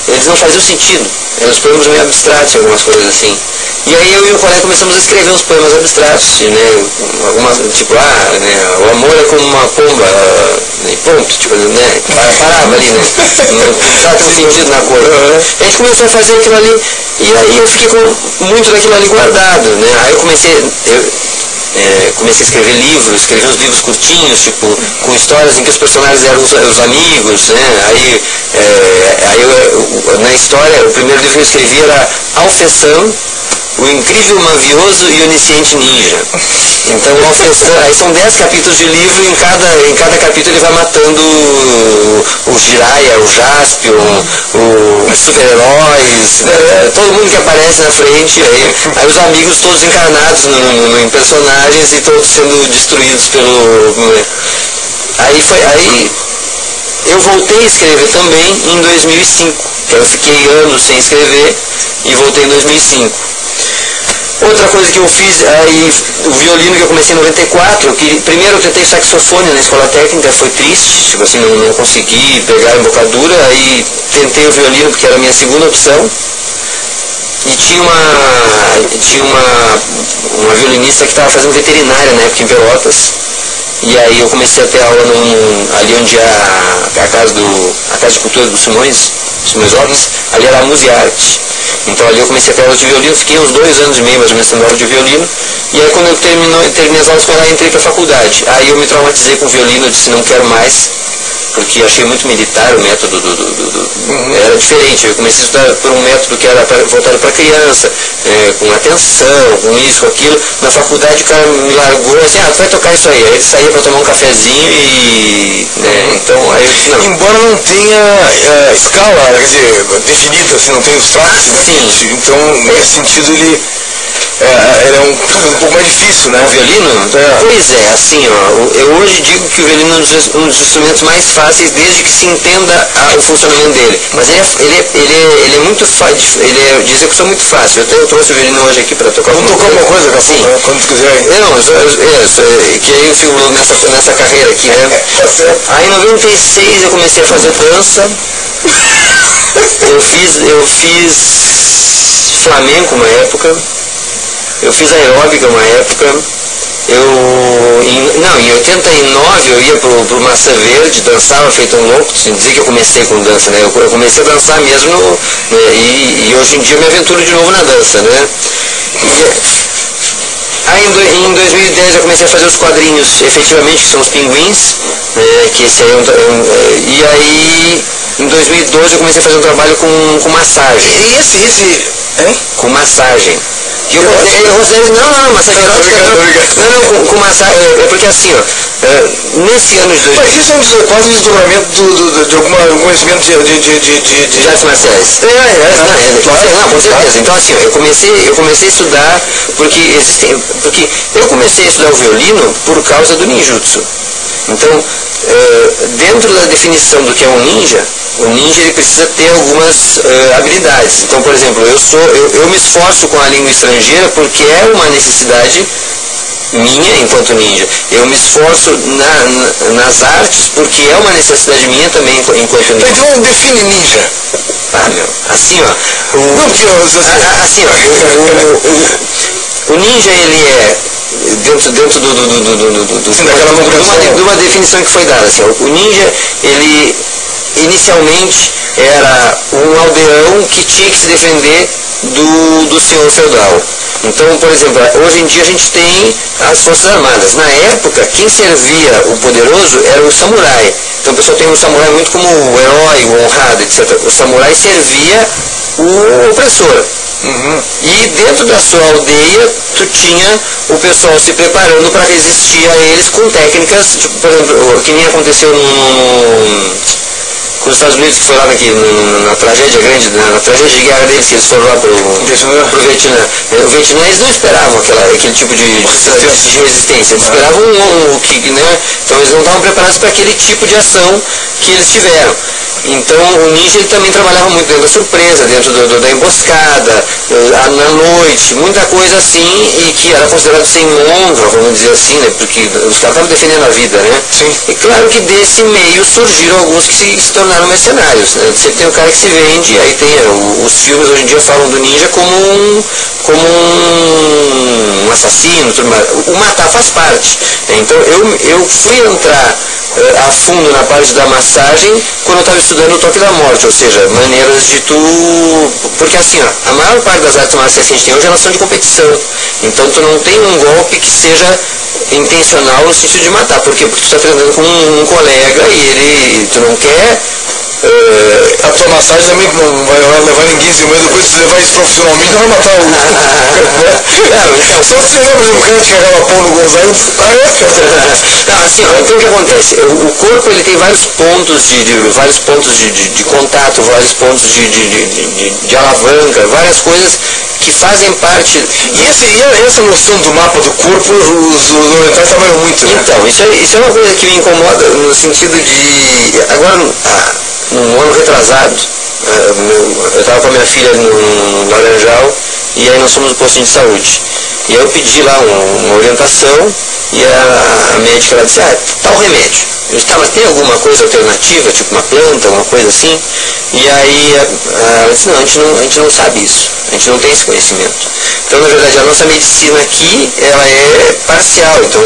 eles não faziam sentido. Eram os poemas meio abstratos, algumas coisas assim. E aí eu e o colega começamos a escrever uns poemas abstratos, né? Algumas, tipo, né? O amor é como uma pomba, e ponto, tipo, né? Parava ali, né? Não precisava ter um sentido na cor. A gente começou a fazer aquilo ali, e aí eu fiquei com muito daquilo ali guardado, né? Aí eu comecei a escrever livros, escrevi uns livros curtinhos, tipo, com histórias em que os personagens eram os amigos, né? Aí na história, o primeiro livro que eu escrevi era Alfeção, o incrível mavioso e onisciente ninja. Então, aí são 10 capítulos de livro, e em cada capítulo ele vai matando o Jiraiya, o Jaspion, os super-heróis, todo mundo que aparece na frente, aí os amigos todos encarnados em personagens e todos sendo destruídos pelo... Aí eu voltei a escrever também em 2005, que eu fiquei anos sem escrever e voltei em 2005. Outra coisa que eu fiz, aí o violino que eu comecei em 94, primeiro eu tentei saxofone na escola técnica, foi triste, tipo assim, não consegui pegar a embocadura, aí tentei o violino porque era a minha segunda opção. E tinha uma violinista que estava fazendo veterinária na época em Pelotas. E aí eu comecei a ter aula ali onde a casa de cultura do Simões Lopes, ali era a Musearte. Então ali eu comecei a ter aula de violino, fiquei uns 2 anos e meio mais ou menos tendo aula de violino. E aí quando eu terminei as aulas com ela, entrei para a faculdade. Aí eu me traumatizei com o violino, eu disse não quero mais, porque achei muito militar o método era diferente. Eu comecei a estudar por um método que era voltado para criança, com atenção, com isso, com aquilo. Na faculdade o cara me largou assim, tu vai tocar isso aí. Aí ele saía para tomar um cafezinho e... então aí eu disse não. Embora não tenha escala, quer dizer, definida, assim, não tem os traços, né? Sim. Então, nesse sentido, ele é um pouco mais difícil, né? O violino? Pois é, assim, eu hoje digo que o violino é um dos instrumentos mais fáceis desde que se entenda o funcionamento dele. Mas ele é muito fácil, ele é de execução muito fácil. Eu trouxe o violino hoje aqui para tocar. Vamos tocar alguma coisa, Cafu, sim. Quando tu quiser. Que aí eu fico nessa carreira aqui, né? Aí em 96 eu comecei a fazer dança. Eu fiz flamenco uma época. Eu fiz aeróbica uma época. Em 89 eu ia pro Maçã Verde, dançava feito um louco, sem dizer que eu comecei com dança, né? Eu comecei a dançar mesmo, e hoje em dia eu me aventuro de novo na dança, né? Aí em 2010 eu comecei a fazer os quadrinhos, efetivamente, que são os pinguins, que esse aí e aí em 2012 eu comecei a fazer um trabalho com massagem. E esse com massagem. Massagem erótica não, com massagem, porque assim, nesse ano de 2000... Mas isso é quase um desdobramento de algum conhecimento de artes marciais. Com certeza. Então assim, eu comecei a estudar, porque eu comecei a estudar o violino por causa do ninjutsu. Então, dentro da definição do que é um ninja, o ninja ele precisa ter algumas habilidades. Então, por exemplo, eu me esforço com a língua estrangeira porque é uma necessidade minha enquanto ninja. Eu me esforço nas artes porque é uma necessidade minha também enquanto ninja. Então define ninja. Assim, o ninja ele é dentro de uma definição que foi dada. Assim, o ninja, ele inicialmente era um aldeão que tinha que se defender do senhor feudal. Então, por exemplo, hoje em dia a gente tem as Forças Armadas. Na época, quem servia o poderoso era o samurai. Então o pessoal tem o samurai muito como o herói, o honrado, etc. O samurai servia o opressor. E dentro da sua aldeia, tu tinha o pessoal se preparando para resistir a eles com técnicas, tipo, por exemplo, que nem aconteceu com os Estados Unidos, que foi lá na tragédia grande, na tragédia de guerra deles, que eles foram lá pro Vietnã. O Vietnã, eles não esperavam aquele tipo de resistência, eles esperavam né? Então eles não estavam preparados para aquele tipo de ação que eles tiveram. Então o ninja ele também trabalhava muito dentro da surpresa, dentro da emboscada, na noite, muita coisa assim, e que era considerado sem honra, vamos dizer assim, né? Porque os caras estavam defendendo a vida, né? Sim. E claro que desse meio surgiram alguns que se tornaram mercenários, né? Sempre tem o cara que se vende, aí tem os filmes hoje em dia falam do ninja como um assassino, tudo mais. O matar faz parte, né? Então eu fui entrar a fundo na parte da massagem quando eu estava estudando o toque da morte, ou seja, maneiras de porque assim, ó, a maior parte das artes marciais que a gente tem hoje elas são de competição, então tu não tem um golpe que seja intencional no sentido de matar. Por quê? Porque tu está treinando com um colega e tu não quer a tua massagem também não vai levar ninguém se meio, depois se levar isso profissionalmente não vai matar o só se chegar, por exemplo, o cara que chegava pão no Gonzaga, assim, ó, então o que acontece? O corpo ele tem vários pontos de contato, vários pontos de alavanca, várias coisas que fazem parte. E essa noção do mapa do corpo, os orientais trabalham muito, né? Então, isso é uma coisa que me incomoda no sentido de. Agora, num ano retrasado, eu estava com a minha filha no Laranjal, e aí nós fomos no postinho de saúde. E aí eu pedi lá uma orientação, e a médica ela disse, tal remédio. Eu disse, mas tem alguma coisa alternativa, tipo uma planta, alguma coisa assim? E aí ela disse, não, a gente não sabe isso, a gente não tem esse conhecimento. Então, na verdade, a nossa medicina aqui, ela é parcial, então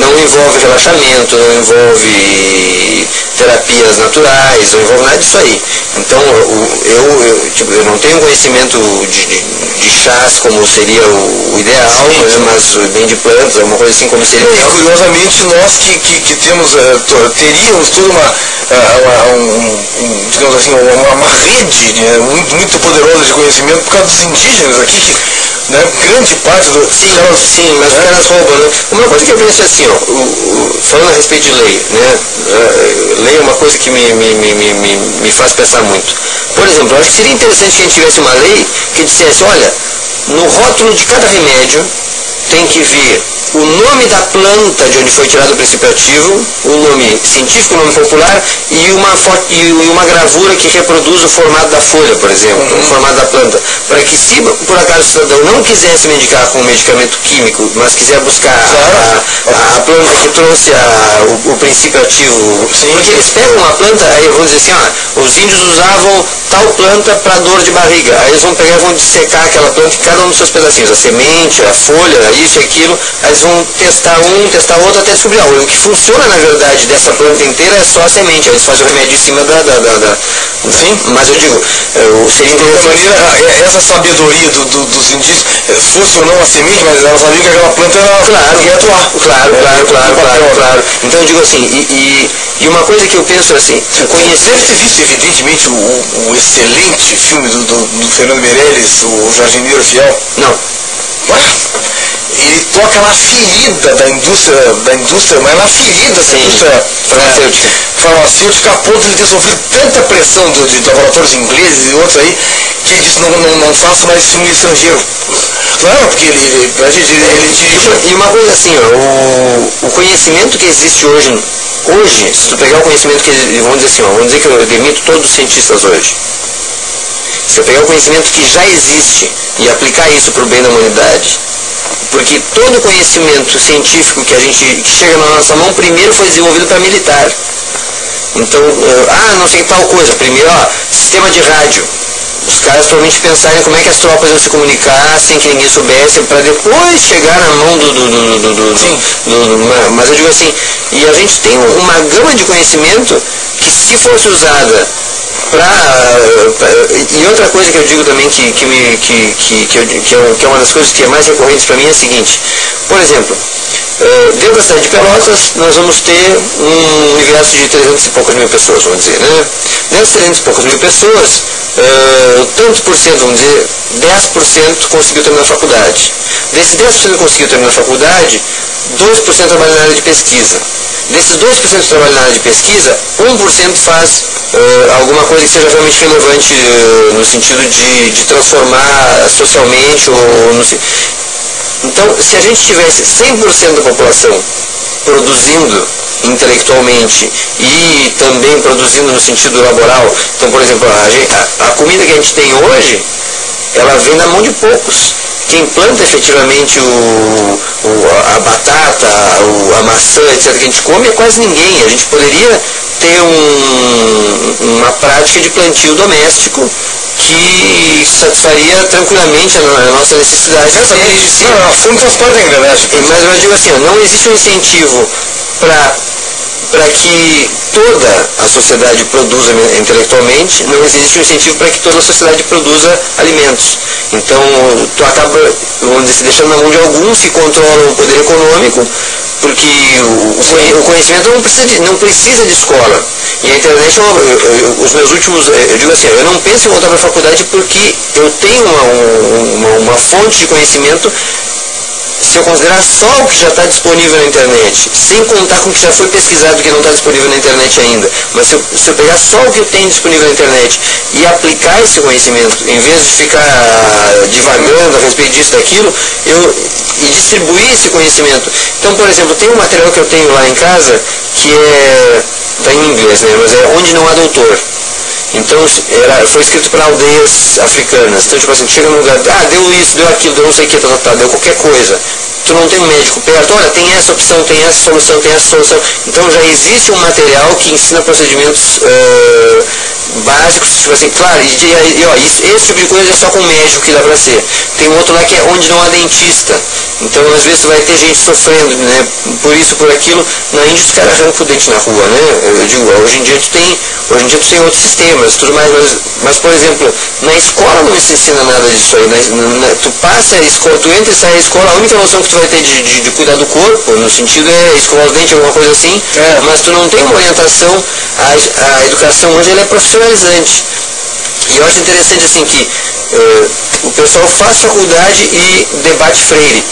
não envolve relaxamento, não envolve terapias naturais, não envolve nada disso aí. Então, eu não tenho conhecimento de chás como seria o ideal, mas bem de plantas, alguma coisa assim como seria o ideal. E curiosamente, nós que teríamos toda digamos assim, uma rede, né, muito poderosa de conhecimento por causa dos indígenas aqui, né, grande parte do... Sim, mas os caras roubam, né? Uma coisa que eu penso assim, falando a respeito de lei, né? Lei é uma coisa que me faz pensar muito. Por exemplo, eu acho que seria interessante que a gente tivesse uma lei que dissesse, olha, no rótulo de cada remédio tem que vir o nome da planta de onde foi tirado o princípio ativo, o nome científico, o nome popular e uma gravura que reproduz o formato da folha, por exemplo, o formato da planta, para que se por acaso o cidadão não quiser se medicar com um medicamento químico, mas quiser buscar a planta que trouxe o princípio ativo, porque eles pegam uma planta, aí vão dizer assim, os índios usavam tal planta para dor de barriga, aí eles vão pegar e vão dissecar aquela planta em cada um dos seus pedacinhos, a semente, a folha, isso e aquilo, aí eles vão testar outro até descobrir o que funciona na verdade dessa planta inteira é só a semente, aí eles fazem o remédio em cima sim, mas eu digo, seria interessante. Essa sabedoria dos indígenas, fosse ou não a semente, mas ela sabia que aquela planta ia atuar. Claro. Então eu digo assim, e uma coisa que eu penso assim, deve ter visto evidentemente o excelente filme do Fernando Meirelles, o Jardineiro Fiel. Não. Ele toca na ferida da indústria, mas na ferida da indústria farmacêutica, a ponto de ter sofrido tanta pressão de laboratórios ingleses e outros aí, que ele disse, não faça mais filme estrangeiro. Claro, porque ele E uma coisa assim, o conhecimento que existe hoje, se tu pegar o conhecimento que vamos dizer que eu demito todos os cientistas hoje. Se eu pegar o conhecimento que já existe e aplicar isso para o bem da humanidade, porque todo conhecimento científico que chega na nossa mão primeiro foi desenvolvido para militar. Então, não sei tal coisa, primeiro, sistema de rádio. Os caras provavelmente pensaram em como é que as tropas iam se comunicar sem que ninguém soubesse, para depois chegar na mão mas eu digo assim, e a gente tem uma gama de conhecimento que, se fosse usada e outra coisa que eu digo também que é uma das coisas que é mais recorrente para mim é a seguinte: por exemplo, dentro da cidade de Pelotas nós vamos ter um universo de 300 e poucas mil pessoas, vamos dizer, né? Dessas 300 e poucas mil pessoas, tantos por cento, vamos dizer, 10% conseguiu terminar a faculdade. Desses 10% que conseguiu terminar a faculdade, 2% trabalha na área de pesquisa. Desses 2% que trabalham na área de pesquisa, 1% faz alguma coisa que seja realmente relevante no sentido de transformar socialmente Então, se a gente tivesse 100% da população produzindo intelectualmente e também produzindo no sentido laboral, então, por exemplo, a comida que a gente tem hoje, ela vem na mão de poucos. Quem planta efetivamente a batata, a maçã, etc., que a gente come é quase ninguém. A gente poderia ter uma prática de plantio doméstico que satisfaria tranquilamente a nossa necessidade. A fome faz parte da engrenagem. Mas eu digo assim, não existe um incentivo para que toda a sociedade produza intelectualmente, não existe um incentivo para que toda a sociedade produza alimentos. Então, tu acaba, vamos dizer, deixando na mão de alguns que controlam o poder econômico, porque o conhecimento não precisa de escola. E a internet, os meus últimos, eu digo assim, eu não penso em voltar para a faculdade porque eu tenho uma fonte de conhecimento. Se eu considerar só o que já está disponível na internet, sem contar com o que já foi pesquisado que não está disponível na internet ainda, mas se eu pegar só o que eu tenho disponível na internet e aplicar esse conhecimento, em vez de ficar divagando a respeito disso, daquilo, e distribuir esse conhecimento. Então, por exemplo, tem um material que eu tenho lá em casa que está em inglês, né, mas é Onde Não Há Doutor. Então, foi escrito para aldeias africanas. Então, tipo assim, chega num lugar, deu isso, deu aquilo, deu não sei o que, deu qualquer coisa. Tu não tem um médico perto, olha, tem essa opção, tem essa solução, tem essa solução. Então, já existe um material que ensina procedimentos básicos, tipo assim, claro, esse tipo de coisa é só com médico que dá pra ser. Tem um outro lá que é Onde Não Há Dentista. Então, às vezes, tu vai ter gente sofrendo, né, por isso, por aquilo. Na Índia, os caras arrancam o dente na rua, né? Eu digo, hoje em dia tu tem outros sistemas, tudo mais, mas, por exemplo, na escola não se ensina nada disso aí. Tu passa a escola, tu entra e sai da escola, a única noção que tu vai ter de cuidar do corpo, no sentido é escovar os dentes, alguma coisa assim, mas tu não tem uma orientação. A educação hoje ela é profissionalizante. E eu acho interessante assim que o pessoal faz faculdade e debate Freire.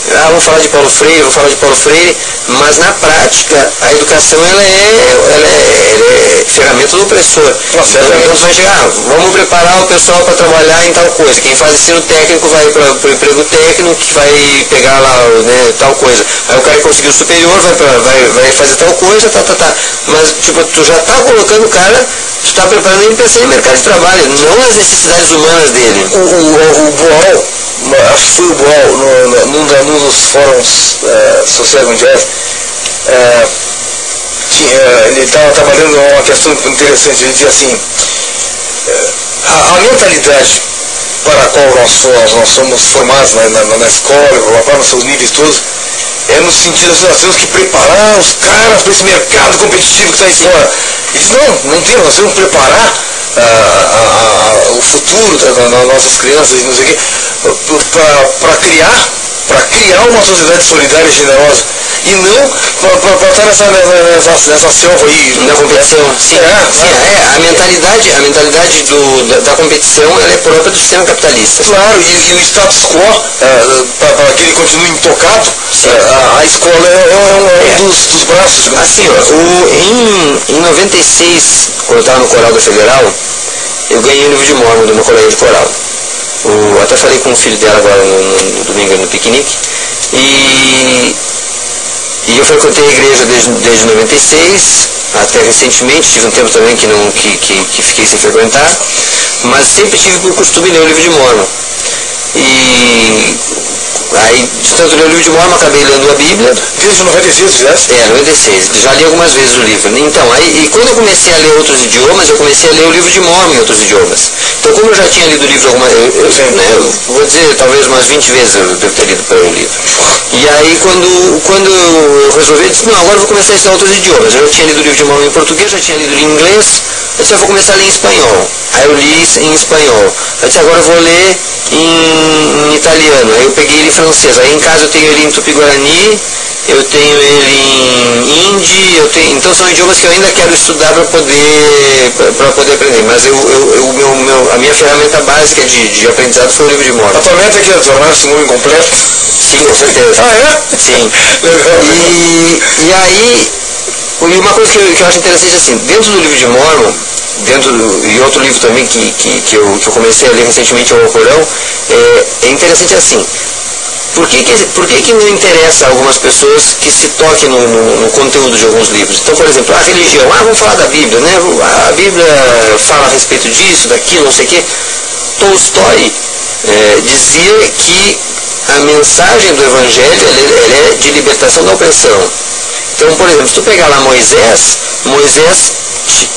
Vamos falar de Paulo Freire, mas na prática a educação ela é ferramenta do opressor. Então vai chegar, vamos preparar o pessoal para trabalhar em tal coisa. Quem faz ensino técnico vai para o emprego técnico, que vai pegar lá, né, tal coisa. Aí o cara que conseguiu o superior vai fazer tal coisa, Mas tipo, tu já está colocando o cara, tu está preparando ele para ser em mercado de trabalho, não as necessidades humanas dele. O Boal, acho que foi o Boal, num dos fóruns sociais mundiais, ele estava trabalhando uma questão interessante. Ele dizia assim, a mentalidade para a qual nós somos formados na escola, para os seus níveis todos, é no sentido assim, nós temos que preparar os caras para esse mercado competitivo que está aí fora. Ele diz, não temos, nós temos que preparar o futuro das nossas crianças, não sei o quê, para criar uma sociedade solidária e generosa, e não para estar nessa selva aí da competição. Sim, a mentalidade da competição ela é própria do sistema capitalista. Claro, e o status quo, para que ele continue intocado, a escola é um dos braços. Assim, em 96, quando eu estava no coral da Federal, eu ganhei o livro de Mórmon do meu colega de coral. Até falei com o filho dela agora no domingo no piquenique. E eu frequentei a igreja desde 96, até recentemente, tive um tempo também que fiquei sem frequentar, mas sempre tive por costume ler o livro de Mórmon. E aí, de tanto ler o livro de Mórmon, acabei lendo a Bíblia. Desde 96, já? 96. Já li algumas vezes o livro. Então, e quando eu comecei a ler outros idiomas, eu comecei a ler o livro de Mórmon em outros idiomas. Então, como eu já tinha lido o livro eu vou dizer, talvez umas 20 vezes eu devo ter lido o livro. E aí, quando eu resolvi, eu disse, não, agora eu vou começar a estudar outros idiomas. Eu tinha lido o livro de mão em português, já tinha lido em inglês, eu disse, eu vou começar a ler em espanhol. Aí eu li em espanhol. Eu disse, agora eu vou ler em italiano. Aí eu peguei ele em francês. Aí em casa eu tenho ele em tupi-guarani, eu tenho ele em hindi, então são idiomas que eu ainda quero estudar para poder aprender. Mas a minha ferramenta básica de aprendizado foi o livro de Mormon. A tua meta é que tornar-se um homem completo? Sim, com certeza. Sim. E aí, uma coisa que eu acho interessante assim, dentro do livro de Mormon, e outro livro também que eu comecei a ler recentemente, é o Alcorão, é interessante assim. Por que não interessa a algumas pessoas que se toquem no conteúdo de alguns livros? Então, por exemplo, a religião, vamos falar da Bíblia, né? A Bíblia fala a respeito disso, daquilo, não sei o quê. Tolstói dizia que a mensagem do Evangelho ela é de libertação da opressão. Então, por exemplo, se tu pegar lá Moisés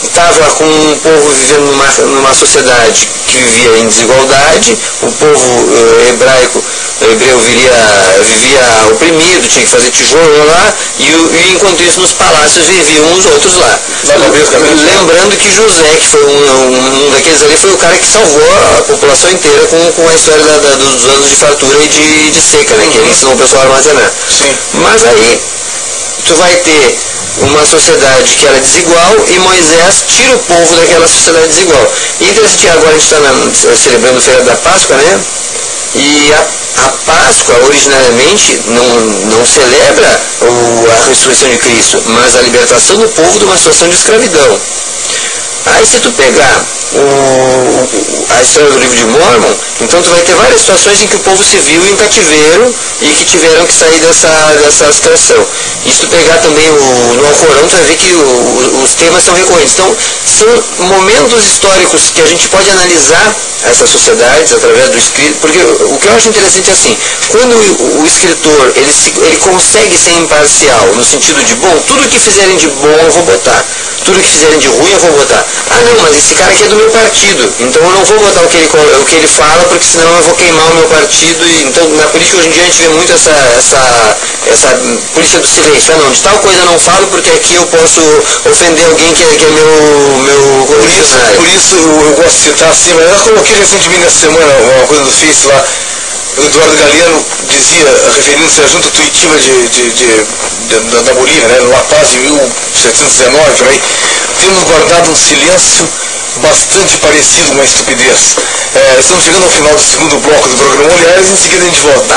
estava com um povo vivendo numa sociedade que vivia em desigualdade, o povo hebreu vivia oprimido, tinha que fazer tijolo lá, e enquanto isso nos palácios viviam os outros lá. Lembrando que José, que foi um daqueles ali, foi o cara que salvou a população inteira com a história dos anos de fartura e de seca, né, que ele ensinou o pessoal a armazenar. Sim. Mas aí tu vai ter uma sociedade que era desigual e Moisés tira o povo daquela sociedade desigual. E interessante que agora a gente está celebrando o feriado da Páscoa, né? E a Páscoa originariamente não celebra a ressurreição de Cristo, mas a libertação do povo de uma situação de escravidão. Aí se tu pegar a história do livro de Mormon, então tu vai ter várias situações em que o povo se viu em cativeiro e que tiveram que sair dessa situação. E se tu pegar também no Alcorão, tu vai ver que os temas são recorrentes. Então, são momentos históricos que a gente pode analisar essas sociedades através do escrito, porque o que eu acho interessante é assim, quando o escritor ele consegue ser imparcial, no sentido de, bom, tudo que fizerem de bom eu vou botar, tudo que fizerem de ruim eu vou botar. Não, mas esse cara aqui é do meu partido, então eu não vou botar o que ele fala, porque senão eu vou queimar o meu partido. Então, na política hoje em dia a gente vê muito essa política do silêncio. Não, de tal coisa eu não falo, porque aqui eu posso ofender alguém que é meu Por isso eu gosto de citar assim, mas eu coloquei recentemente nessa semana uma coisa do Face lá. O Eduardo Galeano dizia, referindo-se à junta tuitiva da Bolívia, né, no La Paz, em 1719, por aí, temos guardado um silêncio bastante parecido com a estupidez. Estamos chegando ao final do segundo bloco do programa Olhares, e em seguida a gente volta.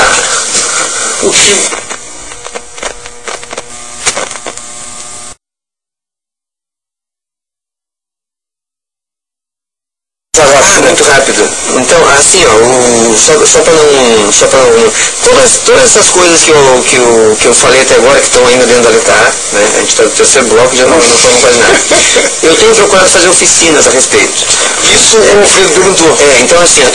Muito rápido. Então, assim, só para não todas essas coisas que eu falei até agora, que estão ainda dentro da letra A, né? A gente está no terceiro bloco e já não falamos quase nada. Eu tenho procurado fazer oficinas a respeito. Isso o Alfredo perguntou. Então assim, eu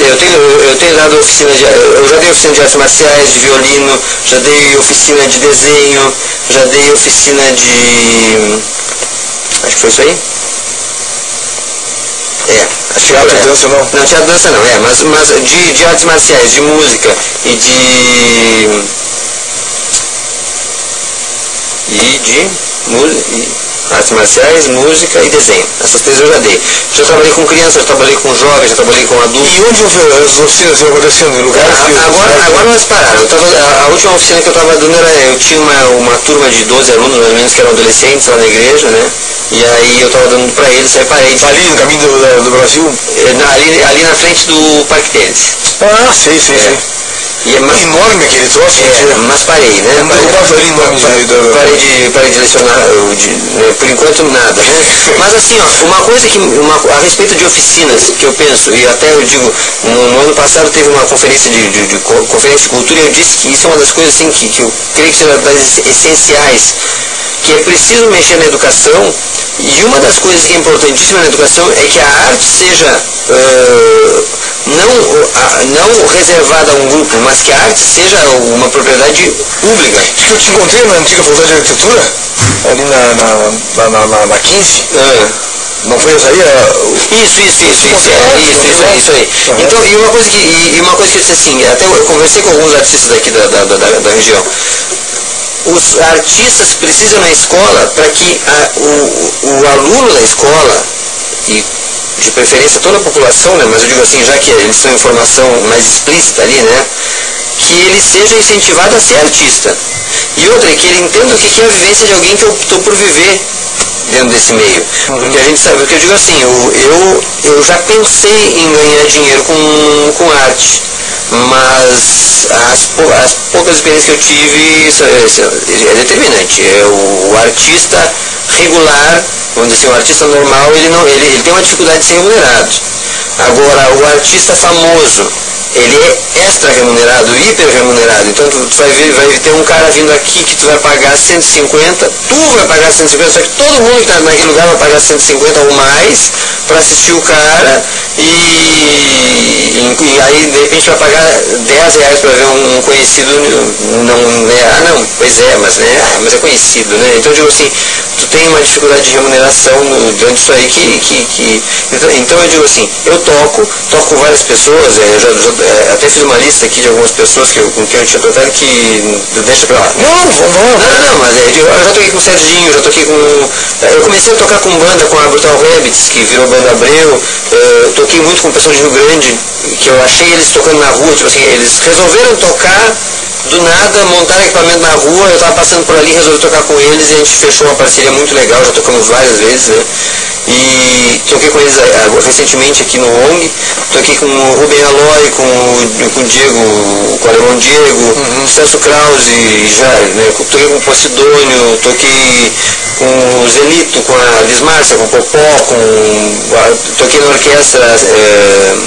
tenho dado oficina eu já dei oficina de artes marciais, de violino, já dei oficina de desenho, já dei oficina de... acho que foi isso aí? Teatro e dança não? Não, teatro e dança não, mas de artes marciais, de música e de artes marciais, música e desenho. Essas três eu já dei. Já trabalhei com crianças, já trabalhei com jovens, já trabalhei com adultos. E onde as oficinas iam acontecendo? Em lugares agora elas pararam. A última oficina que eu estava dando eu tinha uma turma de 12 alunos, mais ou menos, que eram adolescentes lá na igreja, né? E aí eu estava dando para eles, aí parei. Ali no caminho do Brasil? Ali na frente do Parque Tênis. Sei. É enorme aquele troço. Mas parei, né? Parei de lecionar, por enquanto nada, né? Mas assim, uma coisa a respeito de oficinas, que eu penso, e até eu digo, no ano passado teve uma conferência de conferência de cultura, e eu disse que isso é uma das coisas assim, que eu creio que seja das essenciais, que é preciso mexer na educação, e uma das coisas que é importantíssima na educação é que a arte seja não reservada a um grupo, mas que a arte seja uma propriedade pública. Eu te encontrei na antiga faculdade de arquitetura, ali na 15. Não foi isso aí? Isso aí. Então, e uma coisa que eu disse assim, até eu conversei com alguns artistas daqui da região. Os artistas precisam na escola para que o aluno da escola, e de preferência toda a população, né, mas eu digo assim, já que eles têm informação mais explícita ali, né, que ele seja incentivado a ser artista. E outra, que ele entenda o que é a vivência de alguém que eu estou por viver dentro desse meio. Porque a gente sabe, porque eu digo assim, eu já pensei em ganhar dinheiro com arte, mas as poucas experiências que eu tive é determinante. O artista regular, vamos dizer assim, o artista normal, ele tem uma dificuldade de ser remunerado. Agora, o artista famoso, ele é extra remunerado, hiper remunerado. Então tu vai ter um cara vindo aqui que tu vai pagar 150, tu vai pagar 150, só que todo mundo que está naquele lugar vai pagar 150 ou mais para assistir o cara, e aí de repente vai pagar R$10 para ver um conhecido, pois é, mas é conhecido, né? Então eu digo assim, tu tem uma dificuldade de remuneração dentro disso aí então eu digo assim, eu toco com várias pessoas, eu já até fiz uma lista aqui de algumas pessoas com quem eu tinha tratado que deixa pra lá. Não, mas eu já toquei com o Serginho, eu comecei a tocar com banda com a Brutal Rabbits, que virou Banda Abreu, toquei muito com pessoas de Rio Grande, que eu achei eles tocando na rua, tipo assim, eles resolveram tocar do nada, montaram equipamento na rua, eu estava passando por ali, resolvi tocar com eles e a gente fechou uma parceria muito legal, já tocamos várias vezes, né? E toquei com eles recentemente aqui no ONG, toquei com o Rubem Aloy, com o Diego, com o Alemão Diego, o Celso Krause, toquei com o Posidônio, toquei com o Zenito, com a Liz Márcia, com o Popó, toquei na orquestra,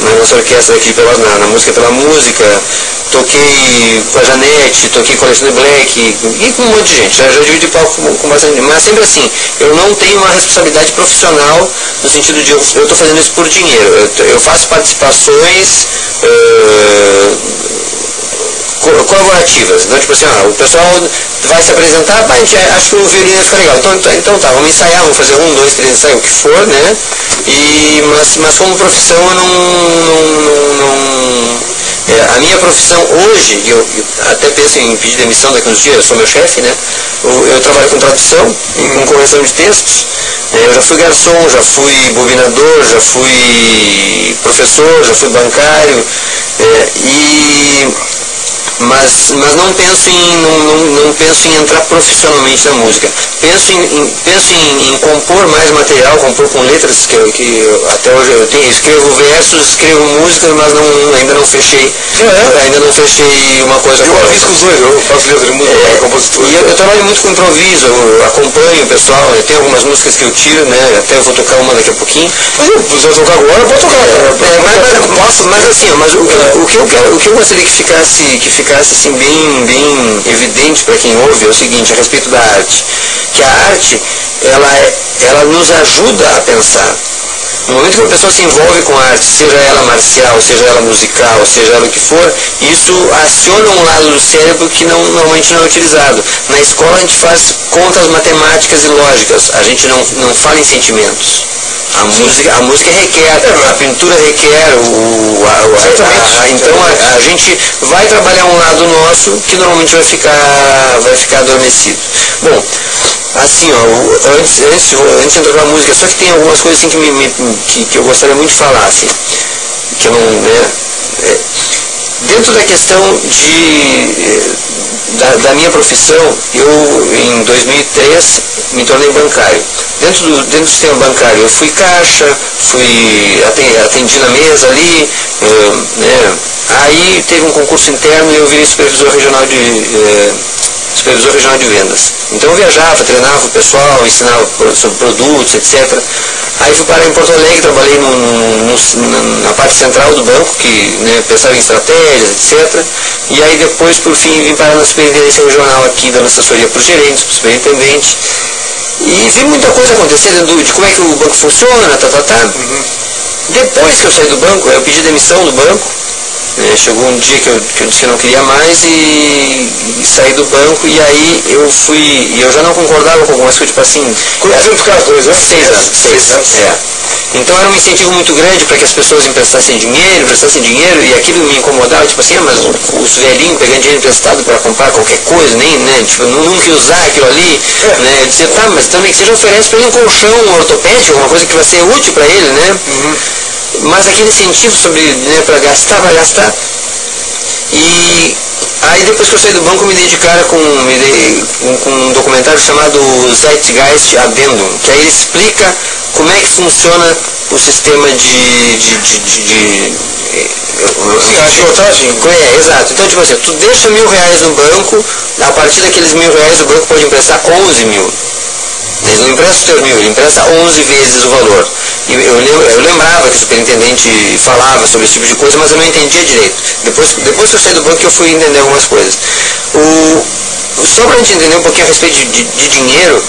na nossa orquestra aqui na Música pela Música, toquei com a Janete, toquei com a Alexandre Black e com um monte de gente, já dividi palco com bastante, mas sempre assim, eu não tenho uma responsabilidade profissional no sentido de eu estou fazendo isso por dinheiro, eu faço participações colaborativas, então tipo assim, o pessoal vai se apresentar, acho que o violino vai ficar legal, então tá, vamos ensaiar, vamos fazer 1, 2, 3 ensaios, o que for, né, mas como profissão eu não a minha profissão hoje, eu até penso em pedir demissão daqui uns dias, eu sou meu chefe, né, eu trabalho com tradução e com correção de textos, eu já fui garçom, já fui bobinador, já fui professor, já fui bancário, mas não penso em entrar profissionalmente na música. Penso em compor mais material, compor com letras, que até hoje eu escrevo versos, escrevo músicas, mas ainda não fechei uma coisa. Eu arrisco os dois, eu faço letra de música, compositor. E eu trabalho muito com improviso, eu acompanho o pessoal, tem algumas músicas que eu tiro, né? Até eu vou tocar uma daqui a pouquinho. Mas eu tocar agora, eu vou tocar. Mas o que eu gostaria que ficasse assim bem evidente para quem ouve é o seguinte, a respeito da arte, que a arte ela nos ajuda a pensar. No momento que a pessoa se envolve com a arte, seja ela marcial, seja ela musical, seja ela o que for, isso aciona um lado do cérebro que normalmente não é utilizado. Na escola a gente faz contas matemáticas e lógicas, a gente não fala em sentimentos. A música requer, a pintura requer, então a gente vai trabalhar um lado nosso que normalmente vai ficar adormecido. Bom, assim, antes de entrar na música, só que tem algumas coisas assim que eu gostaria muito de falar, assim, que eu não, né, dentro da questão da minha profissão, eu em 2003 me tornei bancário. Dentro do sistema bancário eu fui caixa, atendi na mesa ali, né, aí teve um concurso interno e eu virei supervisor regional de vendas. Então eu viajava, treinava o pessoal, ensinava sobre produtos, etc. Aí fui parar em Porto Alegre, trabalhei na parte central do banco, que, né, pensava em estratégias, etc. E aí depois, por fim, vim parar na superintendência regional aqui, dando assessoria para os gerentes, para o superintendente. E vi muita coisa acontecendo de como é que o banco funciona, Depois que eu saí do banco, eu pedi demissão do banco, Chegou um dia que eu disse que eu não queria mais e saí do banco, e aí eu fui, e eu já não concordava com algumas coisas, tipo assim... Quanto tempo ficaram? 2 anos? 6 anos. Então era um incentivo muito grande para que as pessoas emprestassem dinheiro, e aquilo me incomodava, tipo assim, mas os velhinhos pegando dinheiro emprestado para comprar qualquer coisa, nem, né, tipo, nunca ia usar aquilo ali, né, eu dizia, tá, mas também que seja oferece para ele um colchão ortopédico, alguma coisa que vai ser útil para ele, né, mas aquele incentivo sobre, né, para gastar, e aí depois que eu saí do banco eu me dei de cara com um documentário chamado Zeitgeist Addendum, que aí ele explica como é que funciona o sistema agiotagem. Exato. Então, tipo assim, tu deixa R$1.000 no banco, a partir daqueles R$1.000 o banco pode emprestar 11 mil. Eles não emprestam os teus 1.000, ele empresta 11 vezes o valor. E eu lembrava que o superintendente falava sobre esse tipo de coisa, mas eu não entendia direito. Depois que eu saí do banco eu fui entender algumas coisas. Só para a gente entender um pouquinho a respeito de dinheiro,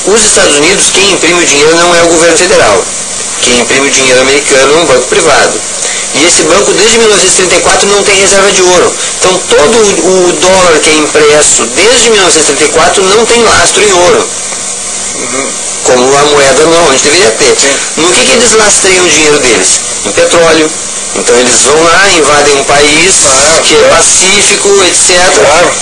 os Estados Unidos, quem imprime o dinheiro não é o governo federal. Quem imprime o dinheiro americano é um banco privado. E esse banco, desde 1934, não tem reserva de ouro. Então, todo o dólar que é impresso desde 1934 não tem lastro em ouro. Como a moeda normalmente deveria ter. No que eles lastreiam o dinheiro deles? Em petróleo. Então eles vão lá, invadem um país que é pacífico, etc.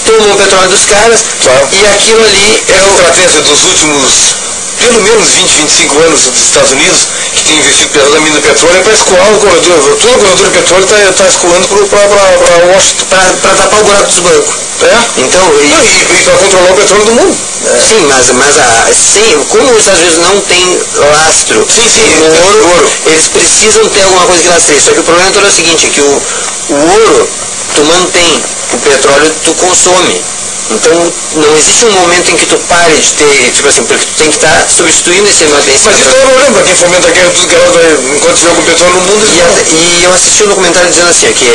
Tomam o petróleo dos caras, e aquilo ali é a estratégia dos últimos, pelo menos 20, 25 anos dos Estados Unidos, que tem investido pesado na mina do petróleo, é para escoar o corredor. Todo o corredor de petróleo está escoando para Washington. Para tapar o buraco dos bancos. Então, e para controlar o petróleo do mundo. Sim, mas como os Estados Unidos não tem lastro no ouro, eles precisam ter alguma coisa que lastreie. Só que o problema todo é o seguinte, é que o ouro tu mantém, o petróleo tu consome. Então não existe um momento em que tu pare de ter, tipo assim, porque tu tem que estar substituindo esse manutenção. Mas isso é um problema, quem fomenta a guerra, tudo que ela vai, enquanto tiver com petróleo no mundo. E eu assisti um documentário dizendo assim, que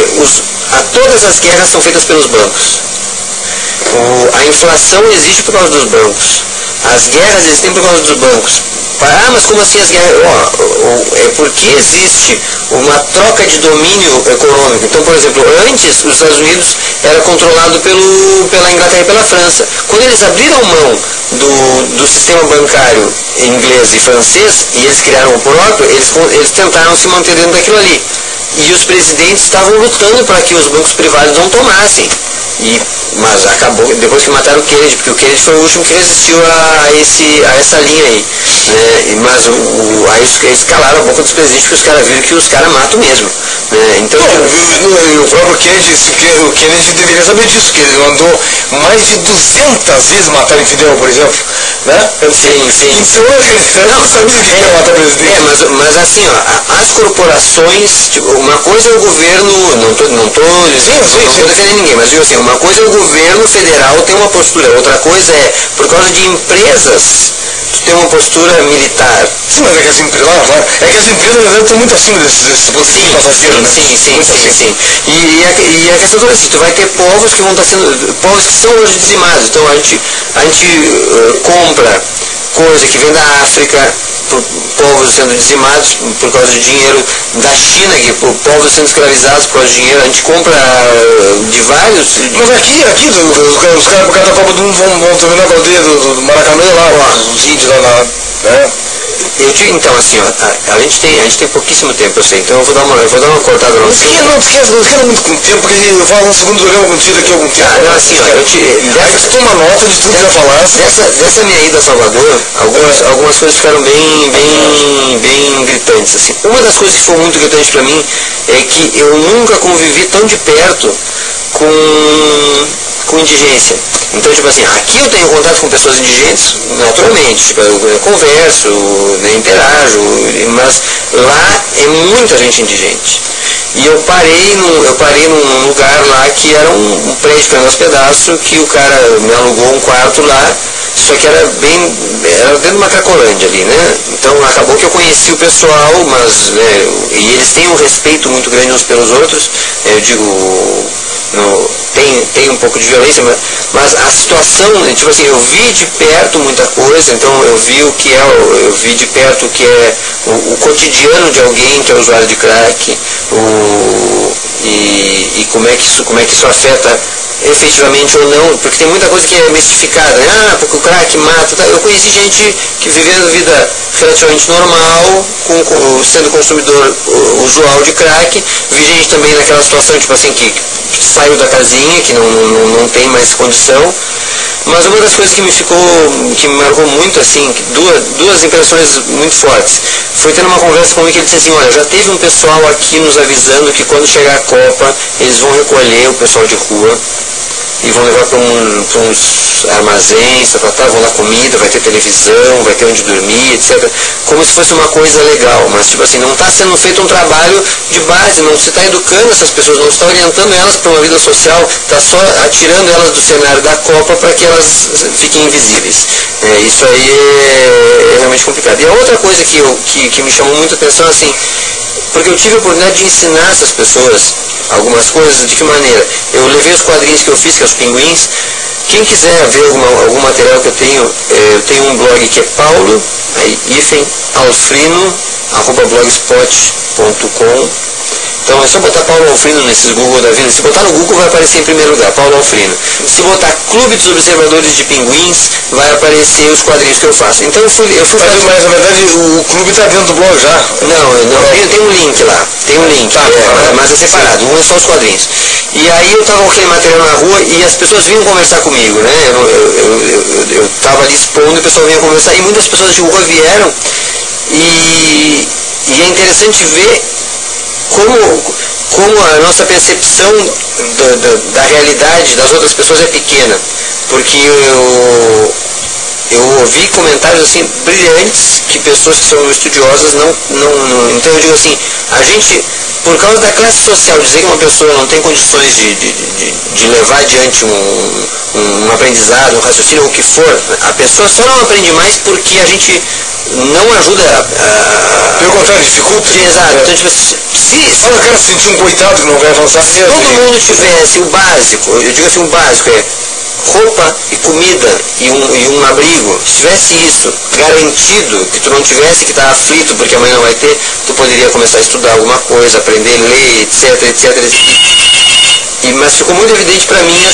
todas as guerras são feitas pelos bancos. A inflação existe por causa dos bancos. As guerras existem por causa dos bancos. Mas como assim as guerras? É porque existe uma troca de domínio econômico. Então, por exemplo, antes os Estados Unidos era controlado pela Inglaterra e pela França. Quando eles abriram mão do sistema bancário inglês e francês, e eles criaram o próprio, eles tentaram se manter dentro daquilo ali. E os presidentes estavam lutando para que os bancos privados não tomassem. Mas acabou, depois que mataram o Kennedy, porque o Kennedy foi o último que resistiu a essa linha aí, né? Mas aí eles calaram a boca dos presidentes, porque os caras viram que os caras matam mesmo, né? Então, o próprio Kennedy deveria saber disso, que ele mandou mais de 200 vezes matar em Fidel, por exemplo, né? Sim. Então ele não sabia que ia matar o presidente. Mas assim, as corporações, tipo, uma coisa é o governo, não tô defendendo ninguém, mas digo assim, uma coisa é o governo federal ter uma postura, outra coisa é, por causa de empresas, ter uma postura militar. Sim, mas é que as empresas, na verdade, estão muito acima desse passageiro, né? Sim. E a questão toda é assim, tu vai ter povos que vão estar sendo, povos que são hoje dizimados. Então a gente compra coisa que vem da África, povos sendo dizimados por causa de dinheiro, da China, que povos sendo escravizados por causa de dinheiro, a gente compra de vários... Mas aqui os caras por causa da Copa do Mundo vão terminar com a aldeia do Maracanã lá, os índios lá, né? Eu digo então assim, a gente tem pouquíssimo tempo, eu sei, então eu vou dar uma cortada no assunto. Não esquece muito com o tempo, porque eu falo um segundo programa contigo daqui a algum tempo. Não, assim, aí tu toma nota de tudo que já falasse. Dessa minha ida a Salvador, algumas coisas ficaram bem gritantes, assim. Uma das coisas que foi muito gritante pra mim é que eu nunca convivi tão de perto com indigência. Então, tipo assim, aqui eu tenho contato com pessoas indigentes, naturalmente, tipo, eu converso, interajo, mas lá é muita gente indigente. E eu parei num lugar lá que era um prédio caindo aos pedaços, que o cara me alugou um quarto lá, só que era dentro de uma Cracolândia ali, né? Então acabou que eu conheci o pessoal, mas, né, e eles têm um respeito muito grande uns pelos outros, eu digo, tem um pouco de violência, mas a situação, tipo assim, eu vi de perto muita coisa, então eu vi de perto o que é o cotidiano de alguém que é usuário de crack, e como é que isso afeta efetivamente ou não, porque tem muita coisa que é mistificada, né? Porque o crack mata, tá? Eu conheci gente que vivendo vida relativamente normal, sendo consumidor usual de crack, vi gente também naquela situação, tipo assim, que saiu da casinha, que não tem mais condição. Mas uma das coisas que me marcou muito, assim, duas impressões muito fortes, foi tendo uma conversa comigo que ele disse assim, olha, já teve um pessoal aqui nos avisando que quando chegar a Copa, eles vão recolher o pessoal de rua e vão levar para uns armazéns, vão dar comida, vai ter televisão, vai ter onde dormir, etc. Como se fosse uma coisa legal, mas tipo assim, não está sendo feito um trabalho de base, não se está educando essas pessoas, não se está orientando elas para uma vida social, está só atirando elas do cenário da Copa para que elas fiquem invisíveis. Isso aí é realmente complicado. E a outra coisa que me chamou muita atenção, assim, porque eu tive a oportunidade de ensinar essas pessoas algumas coisas. De que maneira? Eu levei os quadrinhos que eu fiz, que é os pinguins. Quem quiser ver algum material que eu tenho um blog que é paulo-alfrino@blogspot.com. Então é só botar Paulo Alfrino nesses Google da vida. Se botar no Google vai aparecer em primeiro lugar, Paulo Alfrino. Se botar Clube dos Observadores de Pinguins, vai aparecer os quadrinhos que eu faço. Então eu fui mas na verdade o clube está dentro do blog já? Não, tem um link lá. Tem um link, mas é separado. Um é só os quadrinhos. E aí eu estava com aquele material na rua e as pessoas vinham conversar comigo, né? Eu estava ali expondo e o pessoal vinha conversar. E muitas pessoas de rua vieram e é interessante ver como a nossa percepção da realidade das outras pessoas é pequena. Porque eu ouvi comentários assim brilhantes que pessoas que são estudiosas não. Então eu digo assim, a gente, por causa da classe social, dizer que uma pessoa não tem condições de levar adiante um aprendizado, um raciocínio, ou o que for, a pessoa só não aprende mais porque a gente não ajuda pelo contrário, dificulta. Exato. Então, tipo, só o cara se sentir um coitado que não vai avançar. Se todo mundo tivesse o básico, eu digo assim, o básico é roupa e comida e um abrigo, se tivesse isso garantido, que tu não tivesse que estar aflito porque amanhã não vai ter, tu poderia começar a estudar alguma coisa, aprender a ler, etc. Mas ficou muito evidente para mim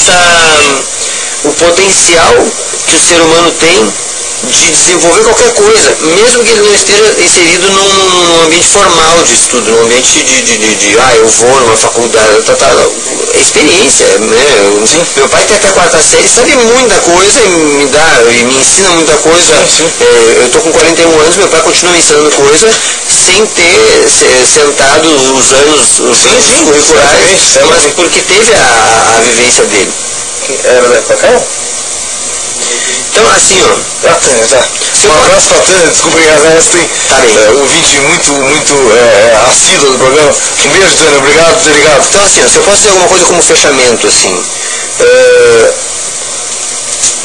o potencial que o ser humano tem de desenvolver qualquer coisa, mesmo que ele não esteja inserido num ambiente formal de estudo, num ambiente eu vou numa faculdade, é experiência, né? Meu pai tem até a 4ª série, sabe muita coisa e me ensina muita coisa. Eu estou com 41 anos, meu pai continua me ensinando coisa sem ter sentado os anos curriculares, mas porque teve a vivência dele. Era da Cacau? Então, assim, ó. Um abraço pra Tânia, desculpa aí, ela tem ouvinte muito assíduo do programa. Um beijo, Tânia, obrigado por ter ligado. Então, assim, ó, se eu posso dizer alguma coisa como fechamento, assim.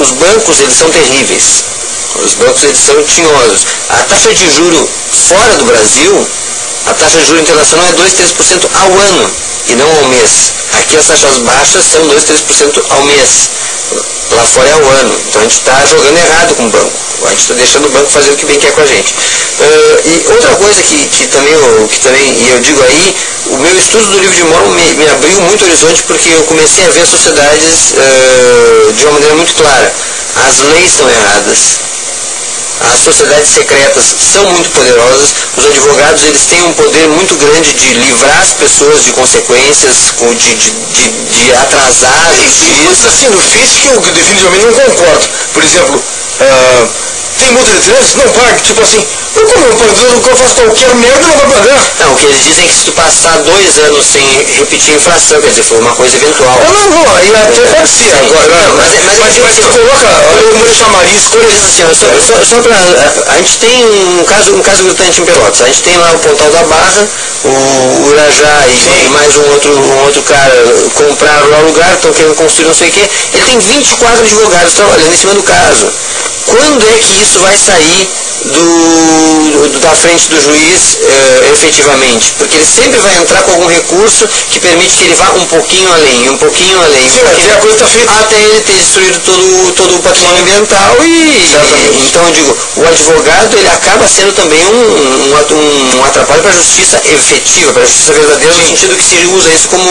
Os bancos, eles são terríveis. Os bancos, eles são tinhosos. A taxa de juro fora do Brasil, a taxa de juro internacional é 2-3% ao ano e não ao mês. Aqui as taxas baixas são 2-3% ao mês. Lá fora é ao ano. Então a gente está jogando errado com o banco. A gente está deixando o banco fazer o que bem quer com a gente. E outra coisa que também, e eu digo aí, o meu estudo do livro de Mormon me abriu muito horizonte, porque eu comecei a ver as sociedades de uma maneira muito clara. As leis estão erradas. As sociedades secretas são muito poderosas, os advogados eles têm um poder muito grande de livrar as pessoas de consequências, de atrasar justiça. Assim, no físico eu definitivamente não concordo. Por exemplo, tem multa de trânsito? Não pague. Tipo assim, eu como não pago, eu faço qualquer merda, não vai pagar. Não, o que eles dizem é que se tu passar 2 anos sem repetir a infração, quer dizer, foi uma coisa eventual. Não, aí até pode ser agora. Mas tu coloca o chamariz, coisas assim, só pra... A gente tem um caso gritante em Pelotas. A gente tem lá o Pontal da Barra, o Urajá e mais um outro cara compraram lá o lugar, estão querendo construir não sei o quê. Ele tem 24 advogados trabalhando em cima do caso. Quando é que isso vai sair da frente do juiz efetivamente, porque ele sempre vai entrar com algum recurso que permite que ele vá um pouquinho além. Sim, até a coisa tá feita. Até ele ter destruído todo o patrimônio ambiental então eu digo, o advogado ele acaba sendo também um atrapalho para a justiça efetiva, para a justiça verdadeira, no sentido que se usa isso como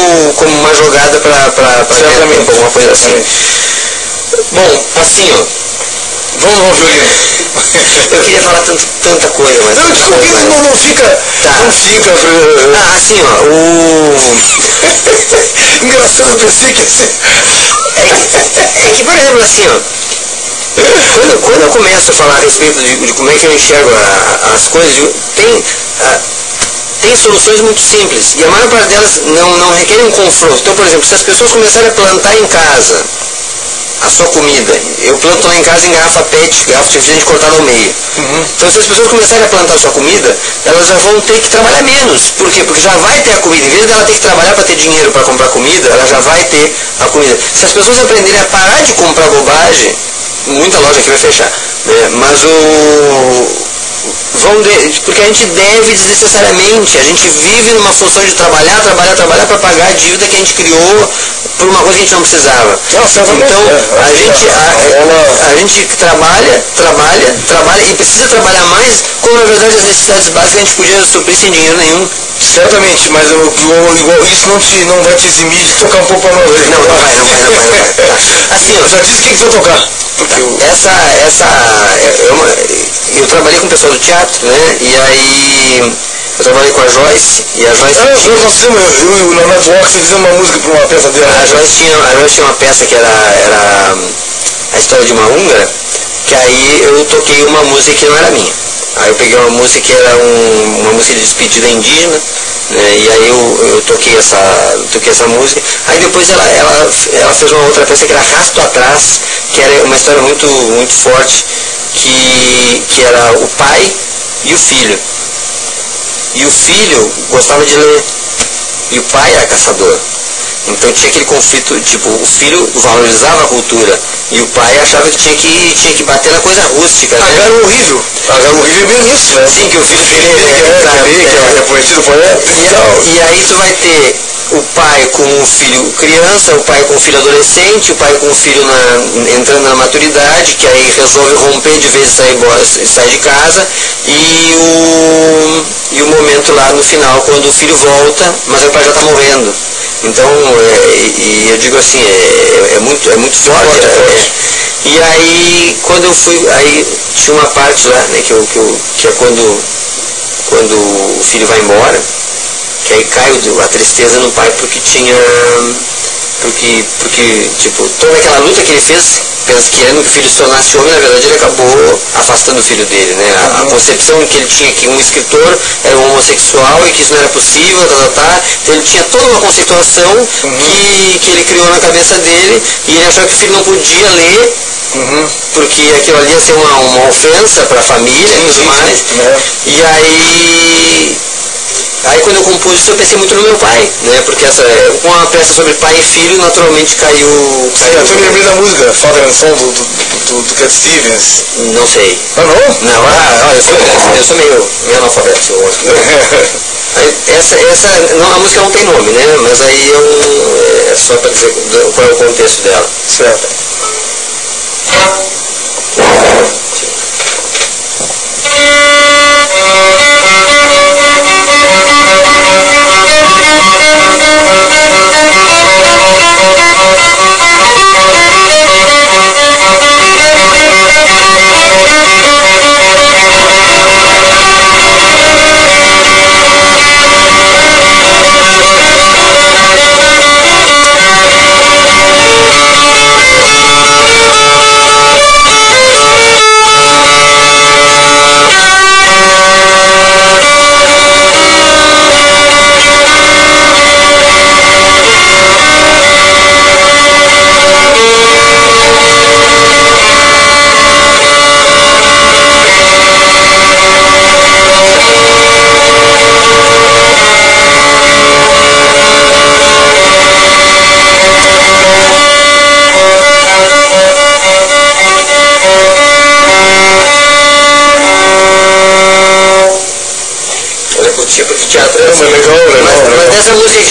uma jogada para ganhar tempo, alguma coisa assim. Bom, assim, ó. Vamos ao violino. Eu queria falar tanta coisa, mas... Não, desculpe, não fica... Tá. Não fica... assim, ó, Engraçado, eu pensei que assim... É que, por exemplo, assim, ó... Quando eu começo a falar a respeito de como é que eu enxergo as coisas, tem soluções muito simples, e a maior parte delas não requerem um confronto. Então, por exemplo, se as pessoas começarem a plantar em casa a sua comida, eu planto lá em casa em garrafa PET, garrafa de refrigerante cortada ao meio. Então, se as pessoas começarem a plantar a sua comida, elas já vão ter que trabalhar menos. Por quê? Porque já vai ter a comida. Em vez dela ter que trabalhar para ter dinheiro para comprar comida, ela já vai ter a comida. Se as pessoas aprenderem a parar de comprar bobagem, muita loja aqui vai fechar, né? Mas porque a gente deve desnecessariamente, a gente vive numa função de trabalhar para pagar a dívida que a gente criou por uma coisa que a gente não precisava. Então a gente trabalha e precisa trabalhar mais, quando na verdade as necessidades básicas a gente podia suprir sem dinheiro nenhum. Certamente, mas isso não vai te eximir de tocar um pouco para nós. Não vai. Assim, já disse quem que vai tocar. Eu trabalhei com o pessoal do teatro, né? E aí eu trabalhei com a Joyce, e a Joyce... nós fizemos, eu e o Leonardo Walker fizemos uma música para uma peça dela. A Joyce tinha uma peça que era a história de uma húngara, que aí eu toquei uma música que não era minha. Aí eu peguei uma música que era uma música de despedida indígena, né? E aí eu toquei essa música. Aí depois ela fez uma outra peça que era Rasto Atrás, que era uma história muito, muito forte, que era o pai e o filho. E o filho gostava de ler, e o pai era caçador. Então tinha aquele conflito, tipo, o filho valorizava a cultura e o pai achava que tinha que bater na coisa rústica. Agora o horrível. Agora o horrível é bem isso, né? Sim, que o filho dele é conhecido poeta. E aí tu vai ter o pai com o filho criança, o pai com o filho adolescente, o pai com o filho entrando na maturidade, que aí resolve romper de vez e sair de casa, e o momento lá no final, quando o filho volta, mas o pai já está morrendo. Então, e eu digo assim, é muito forte. E aí, quando eu fui, aí tinha uma parte lá, né, que é quando o filho vai embora, que aí cai a tristeza no pai porque tipo, toda aquela luta que ele fez, querendo que o filho se tornasse homem, na verdade ele acabou afastando o filho dele, né? A concepção que ele tinha que um escritor era um homossexual e que isso não era possível, então ele tinha toda uma conceituação que ele criou na cabeça dele, e ele achava que o filho não podia ler, porque aquilo ali ia ser uma ofensa para a família e tudo mais. E aí quando eu compus isso eu pensei muito no meu pai, né? Porque com uma peça sobre pai e filho naturalmente caiu. Eu me lembrei da música Father and Son do Cat Stevens. Não sei. Ah, não? Não, eu sou meio analfabeto. Essa a música não tem nome, né? Mas aí é só para dizer qual é o contexto dela. Certo.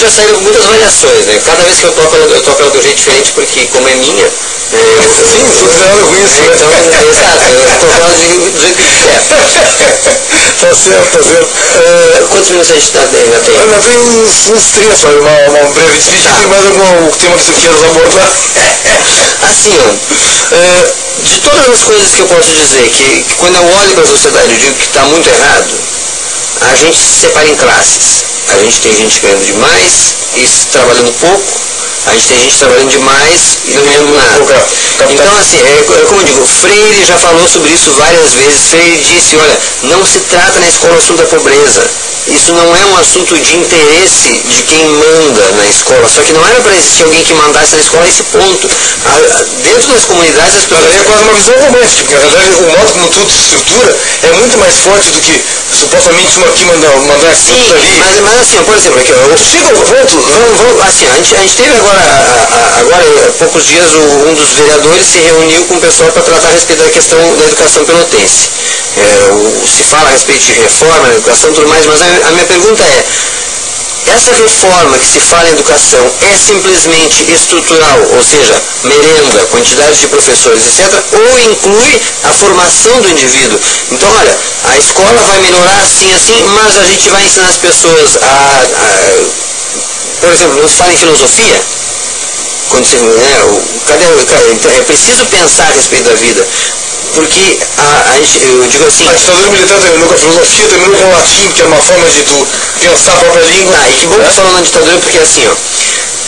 já saíram muitas variações, né? Cada vez que eu toco ela de um jeito diferente, porque como é minha, sim, tudo tem nada com isso. Então, exato, eu toco ela do jeito que quiser. Tá certo. Quantos minutos a gente ainda tem? Ainda tem uns 30, só uma breve despedida. Tem mais algum tema que tu queiras abordar? Assim, ó, de todas as coisas que eu posso dizer, que quando eu olho para a sociedade eu digo que está muito errado, a gente se separa em classes. A gente tem gente ganhando demais e trabalhando pouco. A gente tem gente trabalhando demais e não ganhando nada. Então, assim, como eu digo, Freire já falou sobre isso várias vezes. Freire disse, olha, não se trata na escola o assunto da pobreza. Isso não é um assunto de interesse de quem manda na escola. Só que não era para existir alguém que mandasse na escola esse ponto. Dentro das comunidades, as pessoas... É quase uma visão romântica, porque na verdade o modo como tudo se estrutura é muito mais forte do que supostamente uma aqui mandar Sim, ali. mas assim, por exemplo, aqui, Chega ao ponto, assim, a gente teve agora há poucos dias, um dos vereadores se reuniu com o pessoal para tratar a respeito da questão da educação pelotense. Se fala a respeito de reforma na educação e tudo mais, mas a minha pergunta é, essa reforma que se fala em educação é simplesmente estrutural, ou seja, merenda, quantidade de professores, etc., ou inclui a formação do indivíduo? Então, olha, a escola vai melhorar assim, mas a gente vai ensinar as pessoas por exemplo, não se fala em filosofia? Quando você, é preciso pensar a respeito da vida. Porque eu digo assim... A ditadura militar terminou com a filosofia, terminou com o latim, que é uma forma de tu pensar a própria língua. E que bom que falou na ditadura, porque assim, ó,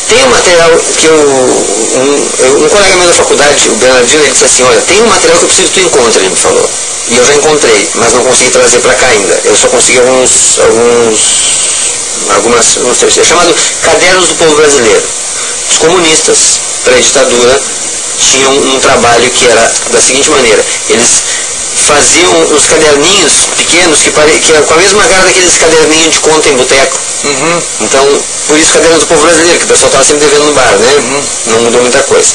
tem um material que um colega meu da faculdade, o Bernardino, ele disse assim, olha, tem um material que eu preciso que tu encontre, ele me falou. E eu já encontrei, mas não consegui trazer para cá ainda. Eu só consegui alguns textos. É chamado Cadernos do Povo Brasileiro. Os comunistas, pré-ditadura, tinham um trabalho que era da seguinte maneira: eles faziam os caderninhos pequenos que era com a mesma cara daqueles caderninhos de conta em boteco. Então, por isso Cadernos do Povo Brasileiro, que o pessoal estava sempre devendo no bar, né? Não mudou muita coisa.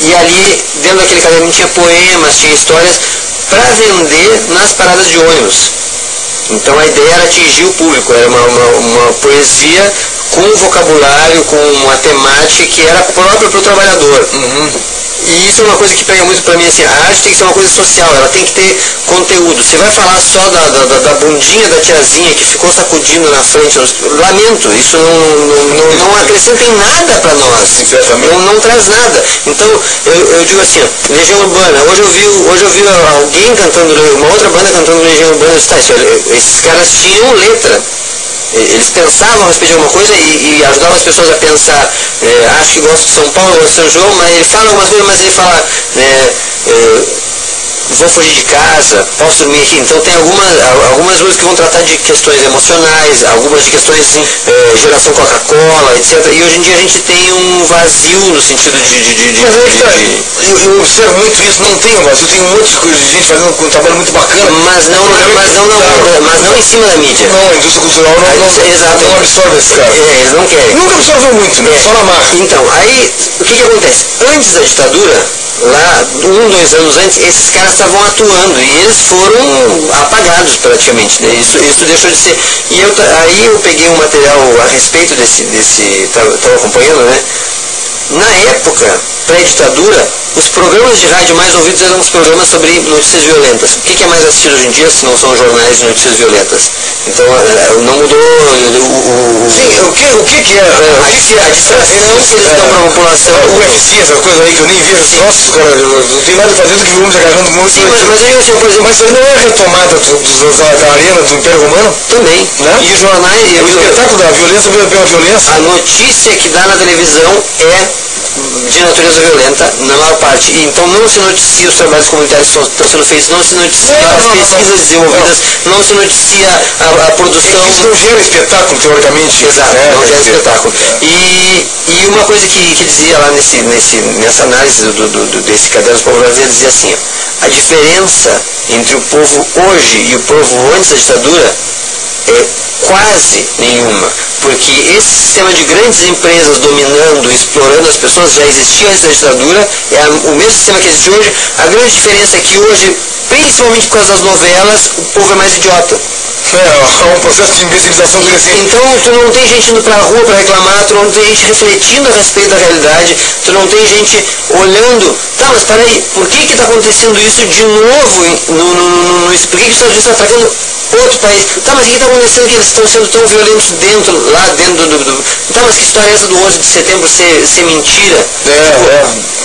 E ali, dentro daquele caderninho tinha poemas, tinha histórias para vender nas paradas de ônibus. Então a ideia era atingir o público, era uma poesia com vocabulário, com uma temática que era própria para o trabalhador. E isso é uma coisa que pega muito para mim, assim, a arte tem que ser uma coisa social, ela tem que ter conteúdo. Você vai falar só da bundinha da tiazinha que ficou sacudindo na frente, lamento, isso não acrescenta em nada para nós, não traz nada. Então, eu digo assim, ó, Legião Urbana, hoje eu vi alguém cantando, uma outra banda cantando Legião Urbana, eu disse, esses caras tinham letra. Eles pensavam a respeito de alguma coisa e ajudavam as pessoas a pensar. Acho que gosto de São Paulo, gosto de São João, mas ele fala algumas coisas, mas ele fala, vou fugir de casa, posso dormir aqui. Então tem algumas músicas que vão tratar de questões emocionais, algumas de questões assim, geração Coca-Cola, etc. E hoje em dia a gente tem um vazio no sentido eu observo muito isso, não tem um vazio, tem um monte de coisa de gente fazendo um trabalho muito bacana. Mas não em cima da mídia. Não, a indústria cultural não absorve esse cara. Eles não querem. Nunca absorveu muito, né? Só na marca. Então, aí, o que acontece? Antes da ditadura, lá, 2 anos antes, esses caras estavam atuando e eles foram apagados praticamente, né? Isso deixou de ser. E aí eu peguei um material a respeito estava acompanhando, né? Na época, pré-ditadura, os programas de rádio mais ouvidos eram os programas sobre notícias violentas. O que é mais assistido hoje em dia se não são jornais de notícias violentas? Então, não mudou Sim, o que é? A distração que eles dão para a população. O UFC, essa coisa aí que eu nem vejo os nossos, cara, não tem nada fazendo que vamos agarrando muito. Sim, mas aí, assim, por exemplo, mas isso aí não é a retomada da arena do Império Romano? Também, né? E os jornais... O espetáculo da violência pela violência. A notícia que dá na televisão é de natureza violenta, na maior parte. Então não se noticia os trabalhos comunitários que estão sendo feitos, não se noticia as pesquisas desenvolvidas, não se noticia a produção... Isso não gera espetáculo, teoricamente. Exato, não gera espetáculo. E uma coisa que dizia lá nessa análise desse Caderno do Povo Brasileiro, dizia assim, a diferença entre o povo hoje e o povo antes da ditadura Quase nenhuma, porque esse sistema de grandes empresas dominando, explorando as pessoas já existia antes da ditadura, é o mesmo sistema que existe hoje. A grande diferença é que hoje, principalmente por causa das novelas, o povo é mais idiota. É um processo de imbecilização crescente. Então tu não tem gente indo pra rua pra reclamar, tu não tem gente refletindo a respeito da realidade, tu não tem gente olhando, tá, mas peraí, por que tá acontecendo isso de novo por que os Estados Unidos estão atacando outro país? Tá, mas o que está acontecendo que eles estão sendo tão violentos lá dentro do... Tá, mas que história é essa do 11 de setembro ser mentira?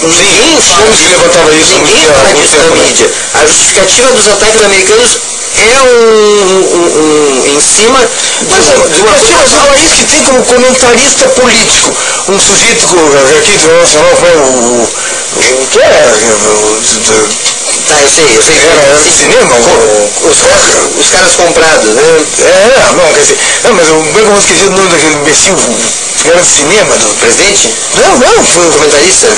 Ninguém fala disso, ninguém fala disso na mídia. A justificativa dos ataques americanos é em cima de uma coisa. Agora, isso que tem como comentarista político, um sujeito aqui do Nacional foi o que é? Tá, eu sei. Era cinema? Os caras comprados, né? Não, quer dizer, mas como é que eu vou esquecer o nome daquele imbecil? Era de cinema do presidente? Não, foi comentarista?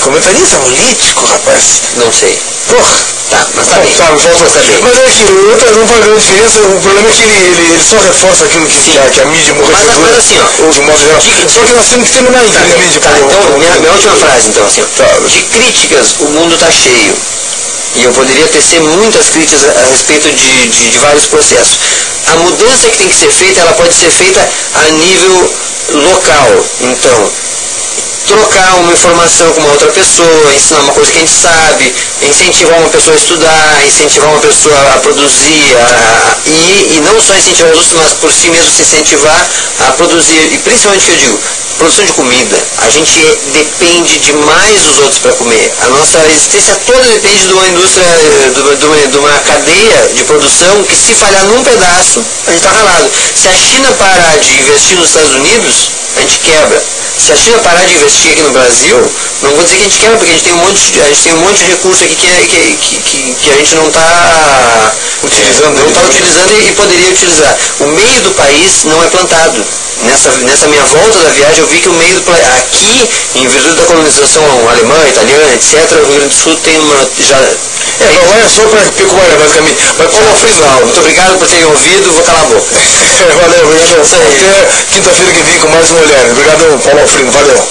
Comentarista político, rapaz. Não sei. Porra. Tá, mas tá bem. Mas é que não faz grande diferença, o problema é que ele só reforça aquilo que a mídia morrecedora. Mas assim, ó, de modo geral. Só que nós temos que terminar, infelizmente. Então, minha última frase, então, assim, ó. De críticas, o mundo tá cheio. E eu poderia tecer muitas críticas a respeito de vários processos. A mudança que tem que ser feita, ela pode ser feita a nível local. Então, trocar uma informação com uma outra pessoa, ensinar uma coisa que a gente sabe, incentivar uma pessoa a estudar, incentivar uma pessoa a produzir, e não só incentivar os outros, mas por si mesmo se incentivar a produzir, e principalmente que eu digo, produção de comida. A gente depende demais dos outros para comer. A nossa existência toda depende de uma indústria, de uma cadeia de produção que, se falhar num pedaço, a gente está ralado. Se a China parar de investir nos Estados Unidos, a gente quebra. Se a China parar de investir aqui no Brasil, não vou dizer que a gente quebra, porque a gente tem um monte de recurso aqui que a gente não está utilizando e poderia utilizar. O meio do país não é plantado. Nessa minha volta da viagem, eu vi que o meio do país, aqui, em virtude da colonização alemã, italiana, etc., o Rio Grande do Sul tem uma... não é só para pecuária, basicamente. Mas, Paulo Frisal, muito obrigado por terem ouvido, vou calar a boca. Valeu, obrigado. Até quinta-feira que vem com mais um Olhar. Obrigado, Paulo Alfredo, valeu.